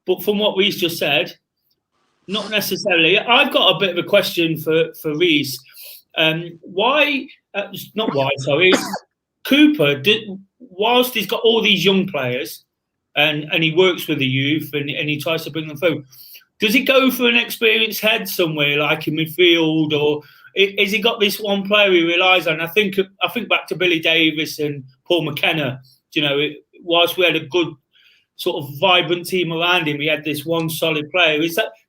But from what Reece just said, not necessarily. I've got a bit of a question for Reece. Cooper, whilst he's got all these young players, and he works with the youth and he tries to bring them through. Does he go for an experienced head somewhere like in midfield, or has he got this one player he relies on? I think back to Billy Davis and Paul McKenna. You know, whilst we had a good sort of vibrant team around him, he had this one solid player.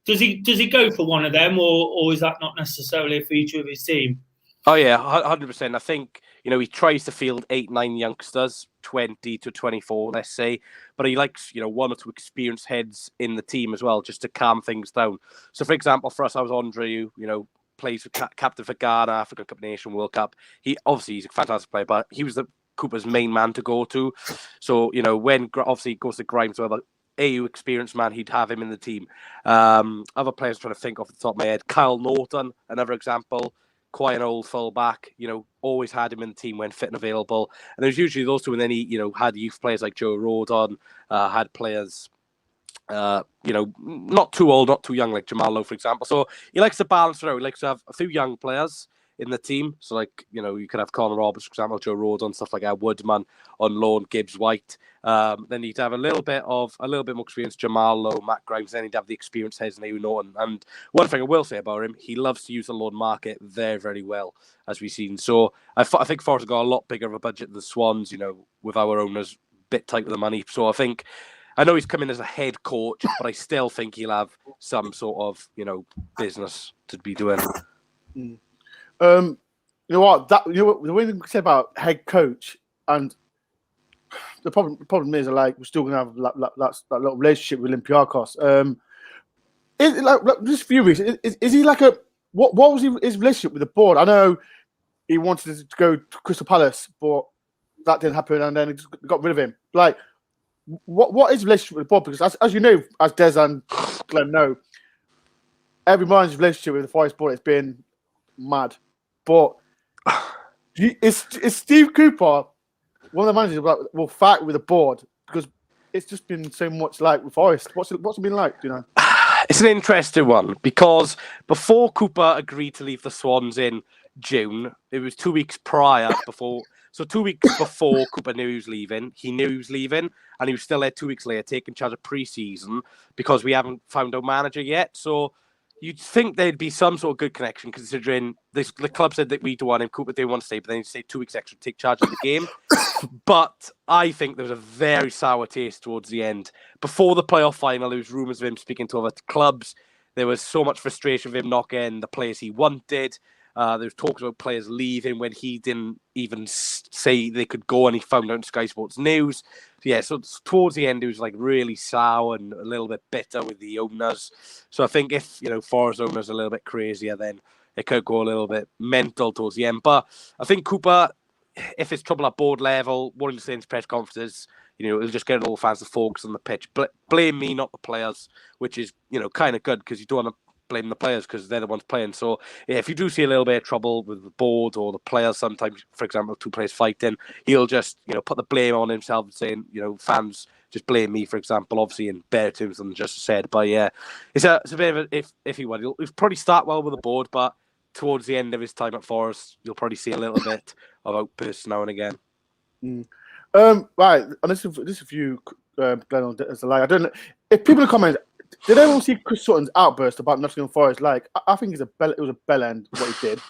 Does he go for one of them, or is that not necessarily a feature of his team?
Oh yeah, 100%. I think, you know, he tries to field 8-9 youngsters, 20 to 24, let's say, but he likes, you know, 1 or 2 experienced heads in the team as well, just to calm things down. So, for example, for us, I was Andre, you know, plays for captain for Ghana, African Cup Nation, World Cup. He's a fantastic player, but he was Cooper's main man to go to. So, you know, when obviously he goes to Grimes, so the AU experienced man, he'd have him in the team. Other players I'm trying to think off the top of my head. Kyle Norton, another example. Quite an old fullback, you know, always had him in the team when fit and available. And there's usually those two, and then he, you know, had youth players like Joe Rodon, had players, you know, not too old, not too young, like Jamal Lowe, for example. So he likes to balance it out. He likes to have a few young players in the team. So, like, you know, you could have Conor Roberts, for example, Joe Rodon, stuff like that, Woodman on loan, Gibbs White. Then you'd have a little bit more experience, Jamal Lowe, Matt Grimes. Then he'd have the experienced heads in Norton. And one thing I will say about him, he loves to use the loan market very, very well, as we've seen. So I think Forest have got a lot bigger of a budget than the Swans, you know, with our owners a bit tight with the money. So I know he's come in as a head coach, but I still think he'll have some sort of, you know, business to be doing.
You know what? The way you said about head coach, and the problem is, like, we're still gonna have that little relationship with Olympiacos. Is like just a few weeks? Is he like what was his relationship with the board? I know he wanted to go to Crystal Palace, but that didn't happen, and then he just got rid of him. Like, what is the relationship with the board? Because as you know, as Des and Glenn know, every man's relationship with the Forest board has been mad. But is Steve Cooper one of the managers that will fight with the board? Because it's just been so much like with Forest. What's it been like? Do you know?
It's an interesting one, because before Cooper agreed to leave the Swans in June, it was 2 weeks prior before. So 2 weeks before Cooper knew he was leaving, and he was still there 2 weeks later taking charge of pre-season because we haven't found a manager yet. So you'd think there'd be some sort of good connection, considering the club said that we don't want him, Cooper didn't want to stay, but then he'd stay 2 weeks extra to take charge of the game. But I think there was a very sour taste towards the end. Before the playoff final, there was rumours of him speaking to other clubs. There was so much frustration with him not getting the players he wanted. There was talks about players leaving when he didn't even say they could go, and he found out in Sky Sports News. Yeah, so towards the end, it was like really sour and a little bit bitter with the owners. So I think if, you know, Forest owners are a little bit crazier, then it could go a little bit mental towards the end. But I think Cooper, if it's trouble at board level, wanting to say in his press conferences, you know, he'll just get all the fans to focus on the pitch. Blame me, not the players, which is, you know, kind of good, because you don't want to blame the players because they're the ones playing. So yeah, if you do see a little bit of trouble with the board or the players, sometimes, for example, 2 players fighting, he'll just, you know, put the blame on himself and saying, you know, fans just blame me, for example, obviously in better terms than just said. But yeah, it's a bit of an iffy one. He'll probably start well with the board, but towards the end of his time at Forest, you'll probably see a little bit of outbursts now and again.
Right, and this is for you, Glenn, as a lie. I don't know if people in the comments, did anyone see Chris Sutton's outburst about Nottingham Forest? Like, I think it was a bell end what he did.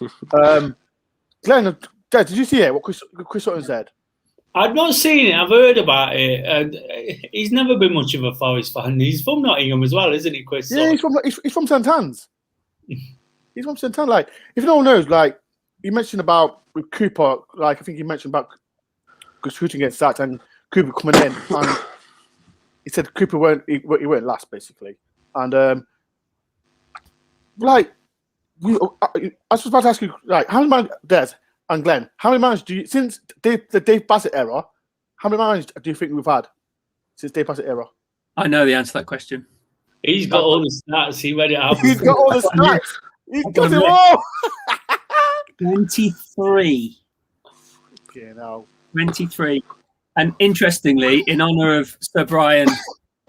Glenn, did you see it? What Chris Sutton said?
I've not seen it. I've heard about it. And he's never been much of a Forest fan. He's from Nottingham as well, isn't he, Chris?
Yeah, he's from St Anne's. He's from St Anne's. Like, if no one knows, like, you mentioned about with Cooper. Like, I think you mentioned about shooting against sacked and Cooper coming in, and he said Cooper he weren't last, basically. And like, I was about to ask you, like, how many managers, Des and Glenn, how many managers do you, since the Dave Bassett era, how many managers do you think we've had since Dave Bassett era?
I know the answer to that question.
He's got all the stats. He read it out.
He's got all the stats. He's got it all.
23.
Yeah, no.
23. And interestingly, in honour of Sir Brian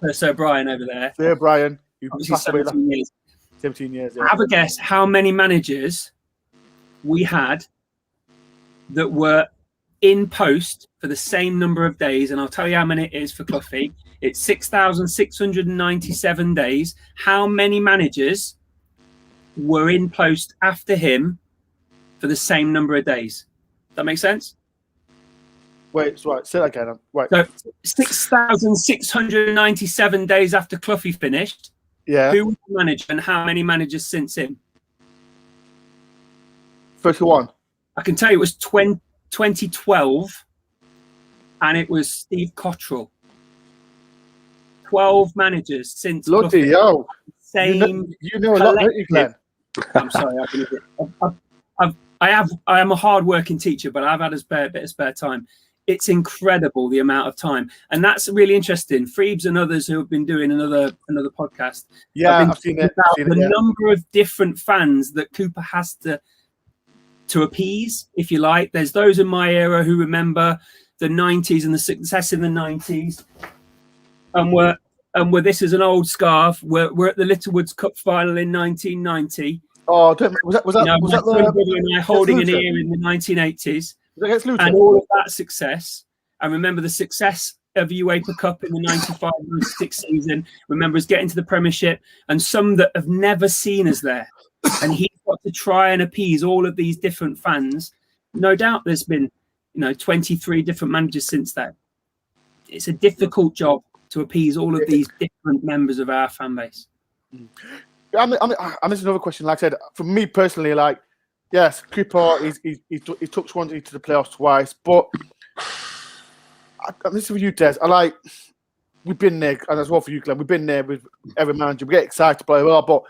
over there.
Sir Brian.
17 years.
17 years, yeah.
Have a guess how many managers we had that were in post for the same number of days, and I'll tell you how many it is for Cloughie. It's 6,697 days. How many managers were in post after him for the same number of days? That makes sense?
Wait, right, say that again. Wait.
So 6,697 days after Cloughie finished.
Yeah.
Who was the manager and how many managers since him?
31.
I can tell you it was 2012, and it was Steve Cottrell. 12 managers since.
Bloody hell.
Same.
You know a lot, don't you, Glenn?
I'm sorry. I am a hard-working teacher, but I've had a bit of spare time. It's incredible the amount of time, and that's really interesting. Freebs and others who have been doing another podcast.
Yeah, I've seen it.
The number of different fans that Cooper has to appease, if you like. There's those in my era who remember the 90s and the success in the 90s, and we're this is an old scarf. We're at the Littlewoods Cup final in 1990.
Oh, was that
my brother and I holding an ear in the 1980s, and all of that success. And remember the success of UEFA Cup in the 95-96 season. Remember us getting to the Premiership, and some that have never seen us there. And he's got to try and appease all of these different fans. No doubt there's been, 23 different managers since then. It's a difficult job to appease all of these different members of our fan base.
And this is another question. Like I said, for me personally, yes, Cooper he took Swansea to the playoffs twice, but this is for you, Des. We've been there, and as well for you, Glenn. We've been there with every manager. We get excited, blah blah blah. But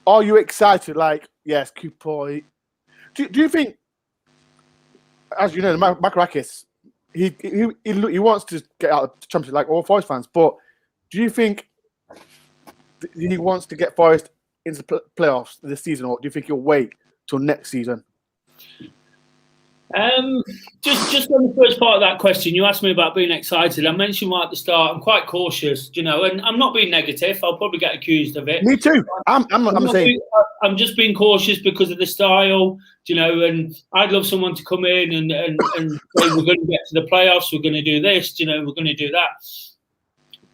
are you excited? Yes, Cooper. Do you think, as you know, Makarakis, he wants to get out of the Championship like all Forest fans, but do you think he wants to get Forest into the playoffs this season, or do you think he'll wait till next season?
Just on the first part of that question, you asked me about being excited. I mentioned right at the start, I'm quite cautious, and I'm not being negative. I'll probably get accused of it.
Me too. I'm
just being cautious because of the style, and I'd love someone to come in and say, we're going to get to the playoffs, we're going to do this, we're going to do that.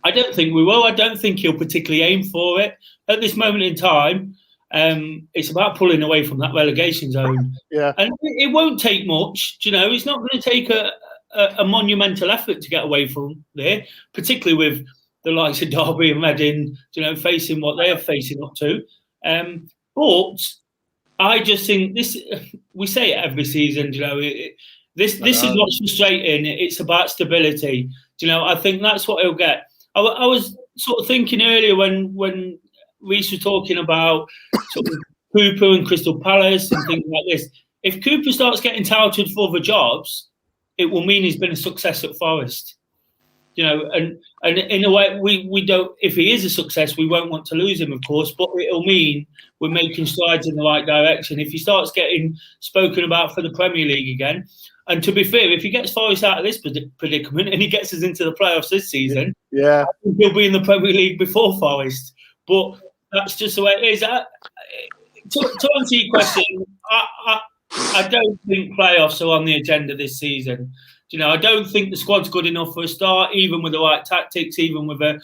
I don't think we will. I don't think he'll particularly aim for it at this moment in time. It's about pulling away from that relegation zone.
Yeah,
and it won't take much. It's not going to take a monumental effort to get away from there, particularly with the likes of Derby and Reading, facing what they're facing up to. But I just think this. We say it every season. This is what's frustrating. It's about stability. I think that's what he'll get. I was sort of thinking earlier when Reece was talking about sort of Cooper and Crystal Palace and things like this. If Cooper starts getting touted for other jobs, it will mean he's been a success at Forest. And in a way, we don't. If he is a success, we won't want to lose him, of course. But it'll mean we're making strides in the right direction. If he starts getting spoken about for the Premier League again, and to be fair, if he gets Forest out of this predicament and he gets us into the playoffs this season,
I
think he'll be in the Premier League before Forest. But that's just the way it is. To answer your question, I don't think playoffs are on the agenda this season. I don't think the squad's good enough for a start, even with the right tactics, even with a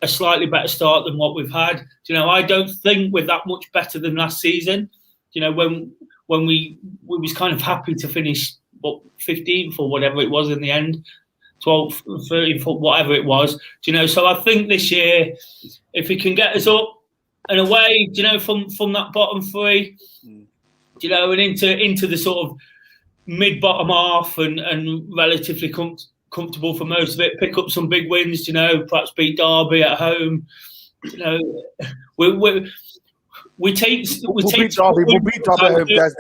slightly better start than what we've had. I don't think we're that much better than last season. When we was kind of happy to finish 15th or whatever it was in the end, 12th, 13th, whatever it was. So I think this year, if he can get us up and away, from that bottom three, and into the sort of mid-bottom half and relatively comfortable for most of it, pick up some big wins, perhaps beat Derby at home. We'll beat Derby.
We'll beat Derby at home, Des.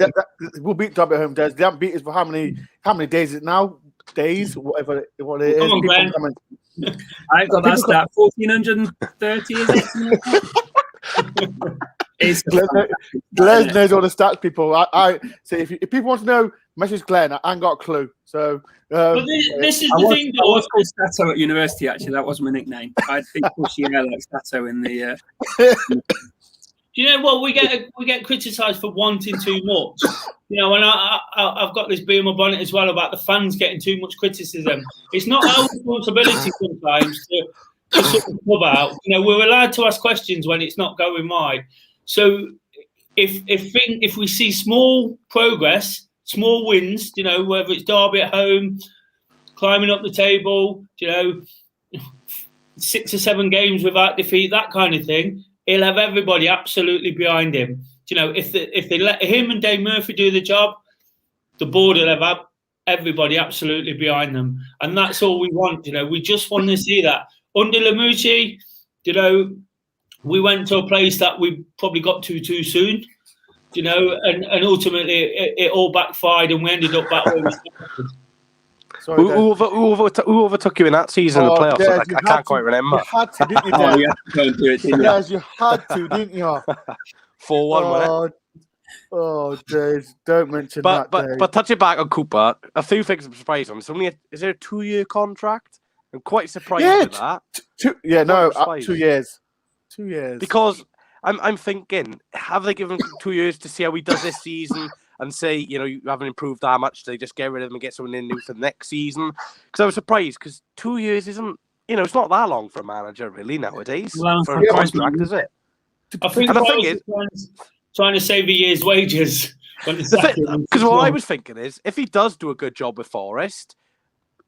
We'll beat Derby at home, Des. They haven't beat us for how many days is it now? Days, whatever it is.
Come on, Glenn.
I've got that stat. 1,430, is it?
Glenn knows all the stats, people. I say if people want to know, message Glenn. I ain't got a clue. So
this is the thing.
I was called Stato at university. Actually, that was my nickname. I think Bushiella like Stato in the.
Do you know what we get criticised for wanting too much? You know, and I've got this bee in my bonnet as well about the fans getting too much criticism. It's not our responsibility sometimes to sort of club out. You know, we're allowed to ask questions when it's not going right. So if we see small progress, small wins, you know, whether it's Derby at home, climbing up the table, you know, 6 or 7 games without defeat, that kind of thing, he'll have everybody absolutely behind him. You know, if they let him and Dave Murphy do the job, the board will have everybody absolutely behind them. And that's all we want, you know. We just want to see that. Under Lamucci, you know, we went to a place that we probably got to too soon, you know, and ultimately it all backfired and we ended up back where we started.
Sorry,
Who overtook you in that season in the playoffs?
Des,
I can't quite remember.
You had to, didn't you, Des?
Oh, you had to go and do it, didn't you?
Des, you had to, didn't you?
4-1, wasn't it?
Oh, Des, don't mention that.
But touching back on Cooper, a few things I'm surprised on. Is there a 2-year contract? I'm quite surprised with that.
2 years. 2 years.
Because I'm thinking, have they given him 2 years to see how he does this season and say, you know, you haven't improved that much, so they just get rid of him and get someone in new for the next season? Because I was surprised, because 2 years isn't, you know, it's not that long for a manager, really, nowadays. For a contract, is it?
I think
and the thing is,
trying to save a year's wages.
Because what I was thinking is, if he does do a good job with Forest,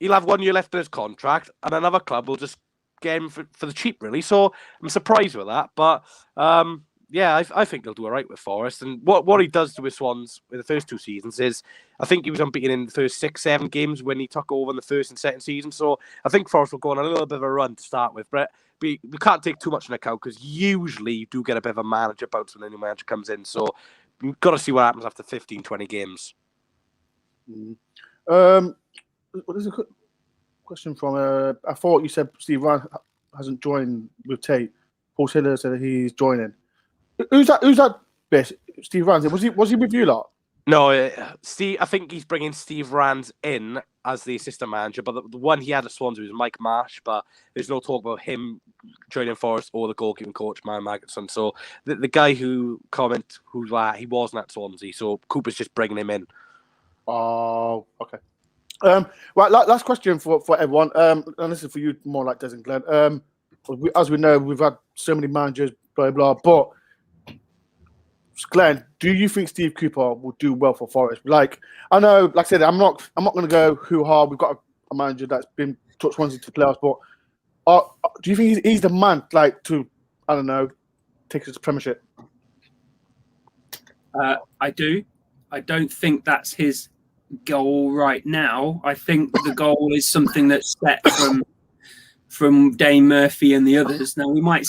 he'll have 1 year left in his contract, and another club will just get him for the cheap, really. So I'm surprised with that. But yeah, I think he'll do all right with Forest. And what he does to his Swans in the first 2 seasons is, I think he was unbeaten in the first 6-7 games when he took over in the first and second season. So I think Forest will go on a little bit of a run to start with. But we can't take too much into account, because usually you do get a bit of a manager bounce when a new manager comes in. So you've got to see what happens after 15, 20 games.
There's a question from I thought you said Steve Ryan hasn't joined with Tate. Paul Taylor said he's joining. Who's that bit? Steve Rand. Was he with you lot?
No, Steve. I think he's bringing Steve Rand in as the assistant manager, but the one he had at Swansea was Mike Marsh. But there's no talk about him joining Forest or the goalkeeping coach, Mike Magnuson. So the guy who he wasn't at Swansea, so Cooper's just bringing him in.
Oh, okay. Right, last question for everyone, and this is for you more like Des and Glenn. As we know, we've had so many managers, blah blah. But Glenn, do you think Steve Cooper will do well for Forest? Like, I know, like I said, I'm not going to go hoo-ha. We've got a manager that's been took Swansea to playoffs, but do you think he's the man, like, to, I don't know, take us to Premiership?
I do. I don't think that's his goal right now. I think the goal is something that's set from Dane Murphy and the others. Now we might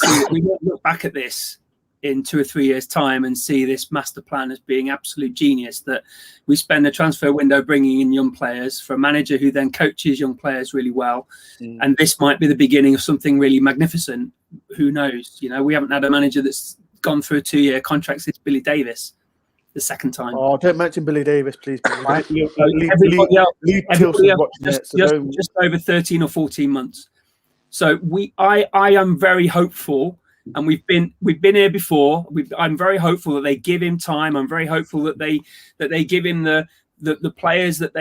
look back at this in 2 or 3 years' time and see this master plan as being absolute genius, that we spend the transfer window bringing in young players for a manager who then coaches young players really well. And this might be the beginning of something really magnificent. Who knows? You know, we haven't had a manager that's gone through a 2-year contract since Billy Davis the second time.
Oh, don't mention Billy Davis, please.
Everybody else, just over 13 or 14 months. So I am very hopeful, and we've been here before. I'm very hopeful that they give him time. I'm very hopeful that they give him the players that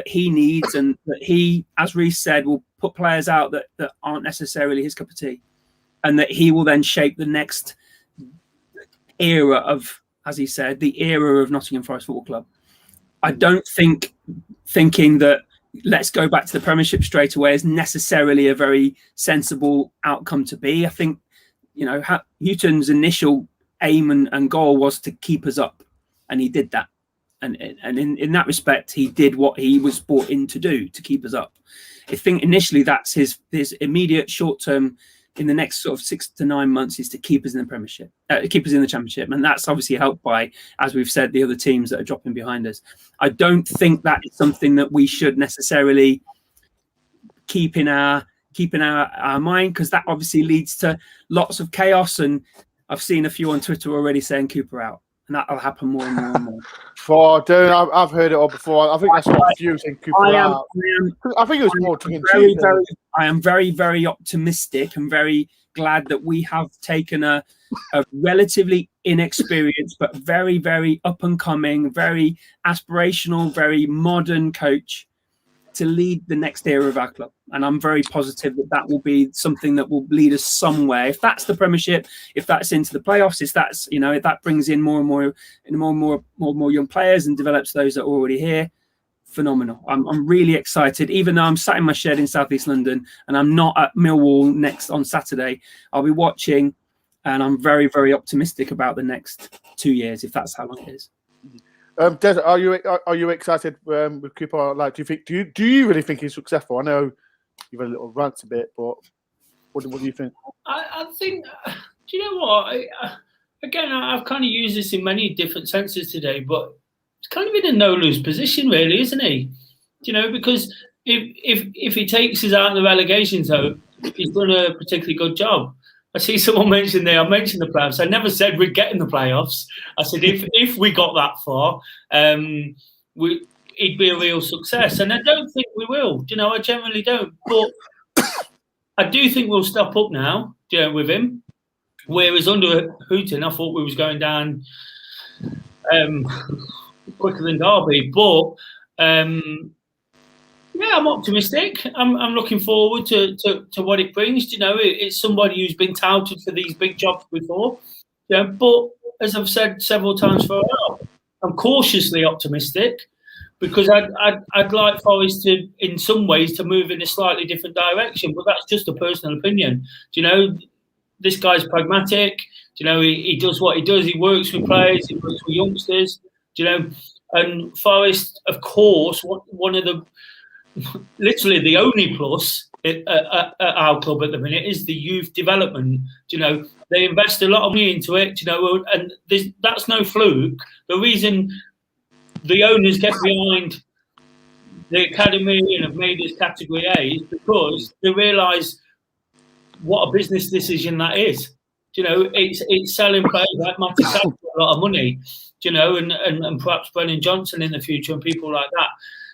he needs, and that he, as Reece said, will put players out that aren't necessarily his cup of tea, and that he will then shape the next era of, as he said, the era of Nottingham Forest Football Club. I don't think thinking that let's go back to the Premiership straight away is necessarily a very sensible outcome to be. I think, you know, Houghton's initial aim and goal was to keep us up, and he did that. And in that respect, he did what he was brought in to do, to keep us up. I think initially that's his immediate short-term in the next sort of 6 to 9 months is to keep us in the Premiership, keep us in the Championship. And that's obviously helped by, as we've said, the other teams that are dropping behind us. I don't think that is something that we should necessarily keep in our mind, because that obviously leads to lots of chaos. And I've seen a few on Twitter already saying Cooper out, and that'll happen more and more and more.
I've heard it all before. I think that's what a few saying Cooper out. I think it was more tongue in cheek.
I am very, very optimistic and very glad that we have taken a relatively inexperienced but very, very up and coming, very aspirational, very modern coach to lead the next era of our club. And I'm very positive that that will be something that will lead us somewhere. If that's the Premiership, if that's into the playoffs, if that's, you know, if that brings in more and more young players and develops those that are already here, phenomenal. I'm really excited. Even though I'm sat in my shed in Southeast London and I'm not at Millwall next on Saturday, I'll be watching, and I'm very, very optimistic about the next 2 years, if that's how long it is.
Des, are you excited with Cooper? Like, do you really think he's successful? I know you've had a little rant a bit, but what do you think?
I think, do you know what? I've kind of used this in many different senses today, but it's kind of in a no-lose position, really, isn't he? You know, because if he takes us out of the relegation zone, he's done a particularly good job. I see someone mentioned there. I mentioned the playoffs. I never said we'd get in the playoffs. I said if we got that far, it'd be a real success. And I don't think we will. You know, I generally don't. But I do think we'll step up now. You know, with him. Whereas under Houghton, I thought we was going down quicker than Derby. But yeah, I'm optimistic. I'm looking forward to what it brings. You know, it's somebody who's been touted for these big jobs before. Yeah, but as I've said several times for a while, I'm cautiously optimistic because I'd like Forest to, in some ways, to move in a slightly different direction. But that's just a personal opinion. You know, this guy's pragmatic. You know, he does what he does. He works with players. He works with youngsters. You know, and Forest, of course, one of the literally the only plus at our club at the minute is the youth development. You know, they invest a lot of money into it. You know, and that's no fluke. The reason the owners get behind the academy and have made this category A is because they realise what a business decision that is. You know, it's selling players like Matty for a lot of money. You know, and perhaps Brennan Johnson in the future and people like that.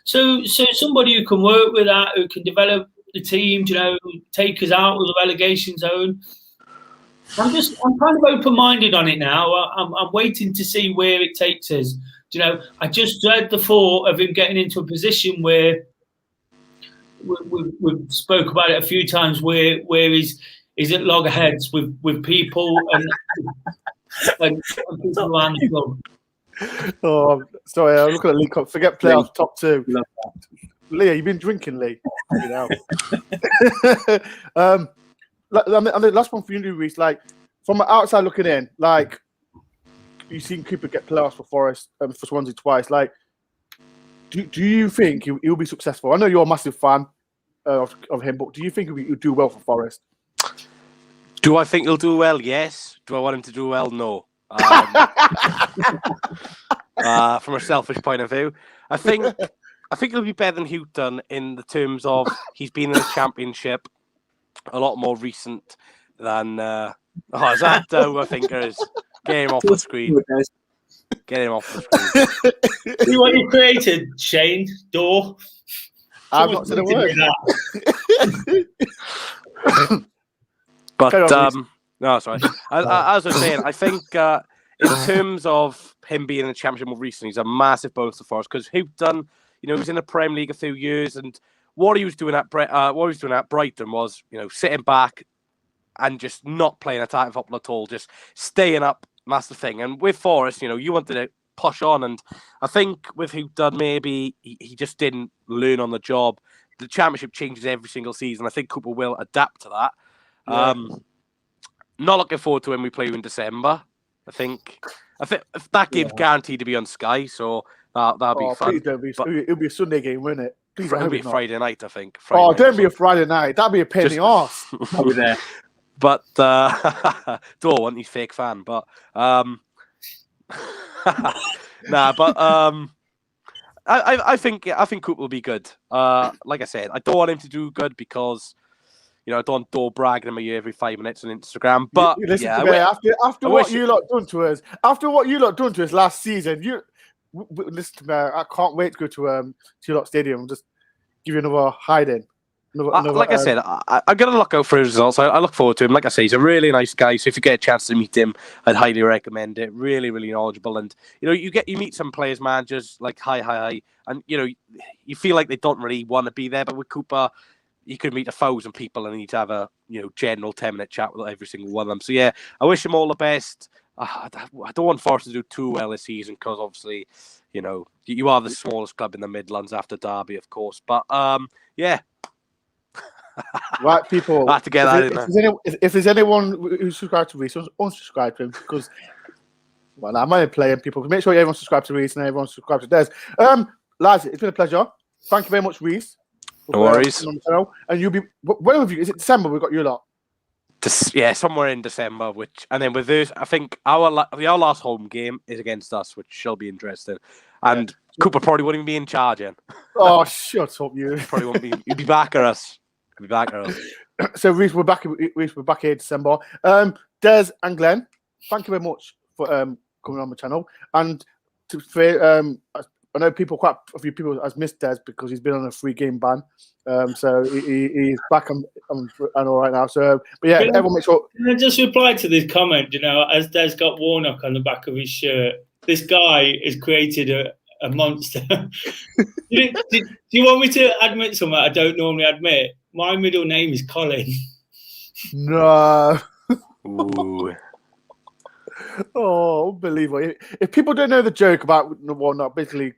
So somebody who can work with that, who can develop the team, you know, take us out of the relegation zone. I'm kind of open-minded on it now. I'm waiting to see where it takes us. You know, I just dread the thought of him getting into a position where we've spoke about it a few times, where he's at loggerheads with people and people around the club.
Oh, sorry, I'm looking at Lee. Forget playoffs, top two. Leah, you've been drinking, Lee. You know. And the last one for you, Reece. Like, from the outside looking in, like, you've seen Cooper get playoffs for Forest, for Swansea twice. Like, do you think he'll be successful? I know you're a massive fan of him, but do you think he'll do well for Forest?
Do I think he'll do well? Yes. Do I want him to do well? No. From a selfish point of view, I think he'll be better than Houghton in the terms of he's been in the Championship a lot more recent than. Is that who I think is? Get him off the screen. Get him off the screen.
See what you created, Shane Dore.
I'm not saying a word.
But no, sorry. As I was saying, I think in terms of him being in the Championship more recently, he's a massive bonus for us because Houghton, you know, he was in the Premier League a few years, and what he was doing at Brighton was, you know, sitting back and just not playing a tight football at all, just staying up. That's the thing. And with Forest, you know, you wanted to push on, and I think with Houghton, maybe he just didn't learn on the job. The Championship changes every single season. I think Cooper will adapt to that. Yeah. Not looking forward to when we play you in December. I think that game's guaranteed to be on Sky, so that'll be fun.
Please don't be. It'll be a Sunday game, won't it? Please,
it'll be a Friday night, I think.
Don't be a Friday night. That'd be a pain in the arse.
I'll be there.
But don't want his fake fan, but I think Cooper will be good. Like I said, I don't want him to do good because, you know, I don't Dore bragging him every 5 minutes on Instagram. But
after what you lot done to us last season, listen to me. I can't wait to go to your lot stadium and just give you another hiding.
Like I said, I'm going to look out for his results. I look forward to him. Like I say, he's a really nice guy. So if you get a chance to meet him, I'd highly recommend it. Really, really knowledgeable. And, you meet some players, managers, like, hi. And, you feel like they don't really want to be there. But with Cooper, you could meet 1,000 people and need to have a, general 10-minute chat with every single one of them. So, yeah, I wish him all the best. I don't want Forest to do too well this season because, obviously, you are the smallest club in the Midlands after Derby, of course. But, yeah.
Right, people.
I have to get that in there.
If there's anyone who's subscribed to Reese, unsubscribe to him because, well, I'm only playing people. Make sure everyone subscribes to Reese and everyone subscribes to Des. Lads, it's been a pleasure. Thank you very much, Reese.
No worries.
And you'll be, when have you? Is it December? We've got you a lot.
Yeah, somewhere in December. And then with this, I think our last home game is against us, which shall be interesting. And Cooper probably won't even be in charge then.
Oh, shut up, you.
Probably won't be. You'll be back at us.
So Reese, we're back here in December. Des and Glenn, thank you very much for coming on the channel. And I know quite a few people has missed Des because he's been on a 3-game ban. So he's back and all right now. So, but yeah, everyone make sure.
Can I just reply to this comment? As Des got Warnock on the back of his shirt, this guy has created a monster. do you want me to admit something I don't normally admit? My middle name is Colin.
No.
Ooh.
Oh, unbelievable. If people don't know the joke about Warnock, basically,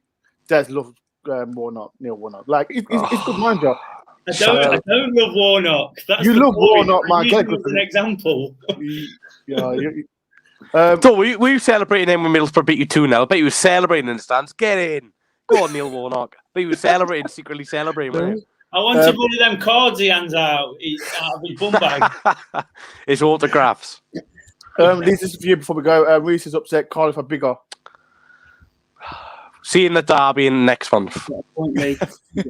Des loves Neil Warnock. Like, he's good manager.
I don't love Warnock. That's
you love Warnock, man.
As an example.
So were you celebrating him when Middlesbrough beat you 2-0? I bet you were celebrating in the stands. Get in. Go on, Neil Warnock. But you were secretly celebrating, weren't you?
I wanted one of them cards he hands out. He's out of his bum bag.
His autographs.
This is for you before we go. Reese is upset. Cardiff are bigger.
See you in the derby in next month.
Right, it's been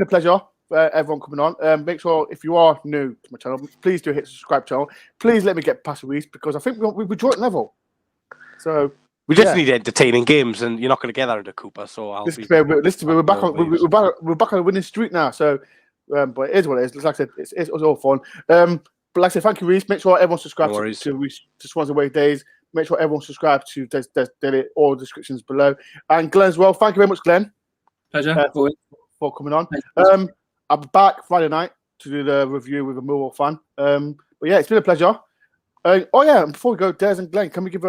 a pleasure. Everyone coming on. Make sure if you are new to my channel, please do hit the subscribe channel. Please let me get past Reese because I think we're joint level. So
we just need entertaining games, and you're not going to get that under Cooper. So
we're back on a winning streak now. So, but it is what it is. Like I said, it's all fun. But like I said, thank you, Reese. Make sure everyone subscribes to Swansea Away Days. Make sure everyone subscribes to Des Daily. All the descriptions below. And Glenn as well. Thank you very much, Glenn.
Pleasure
for coming on. I'll be back Friday night to do the review with a Millwall fan. But yeah, it's been a pleasure. And before we go, Des and Glenn, can we give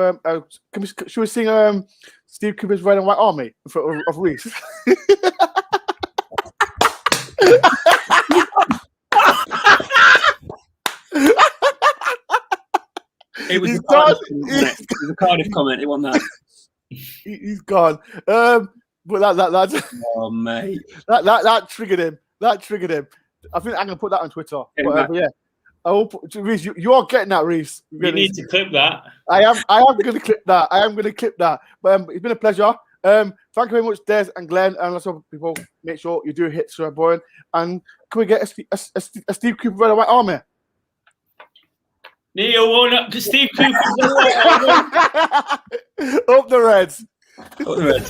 should we sing Steve Cooper's Red and White Army in front of Reese?
It was a Cardiff comment. It wasn't that.
He's gone. But that
oh mate,
that triggered him. That triggered him. I think I'm gonna put that on Twitter. But yeah. I will put, Reese, you are getting that, Reese.
You need to clip that.
I am going to clip that. But it's been a pleasure. Thank you very much, Des and Glenn, and lots of people. Make sure you do hit Sir Boyan. And can we get a Steve Cooper Red and White Army?
Neil Warnock, Steve Cooper Red and White Army.
Up the Reds.
Up the Reds.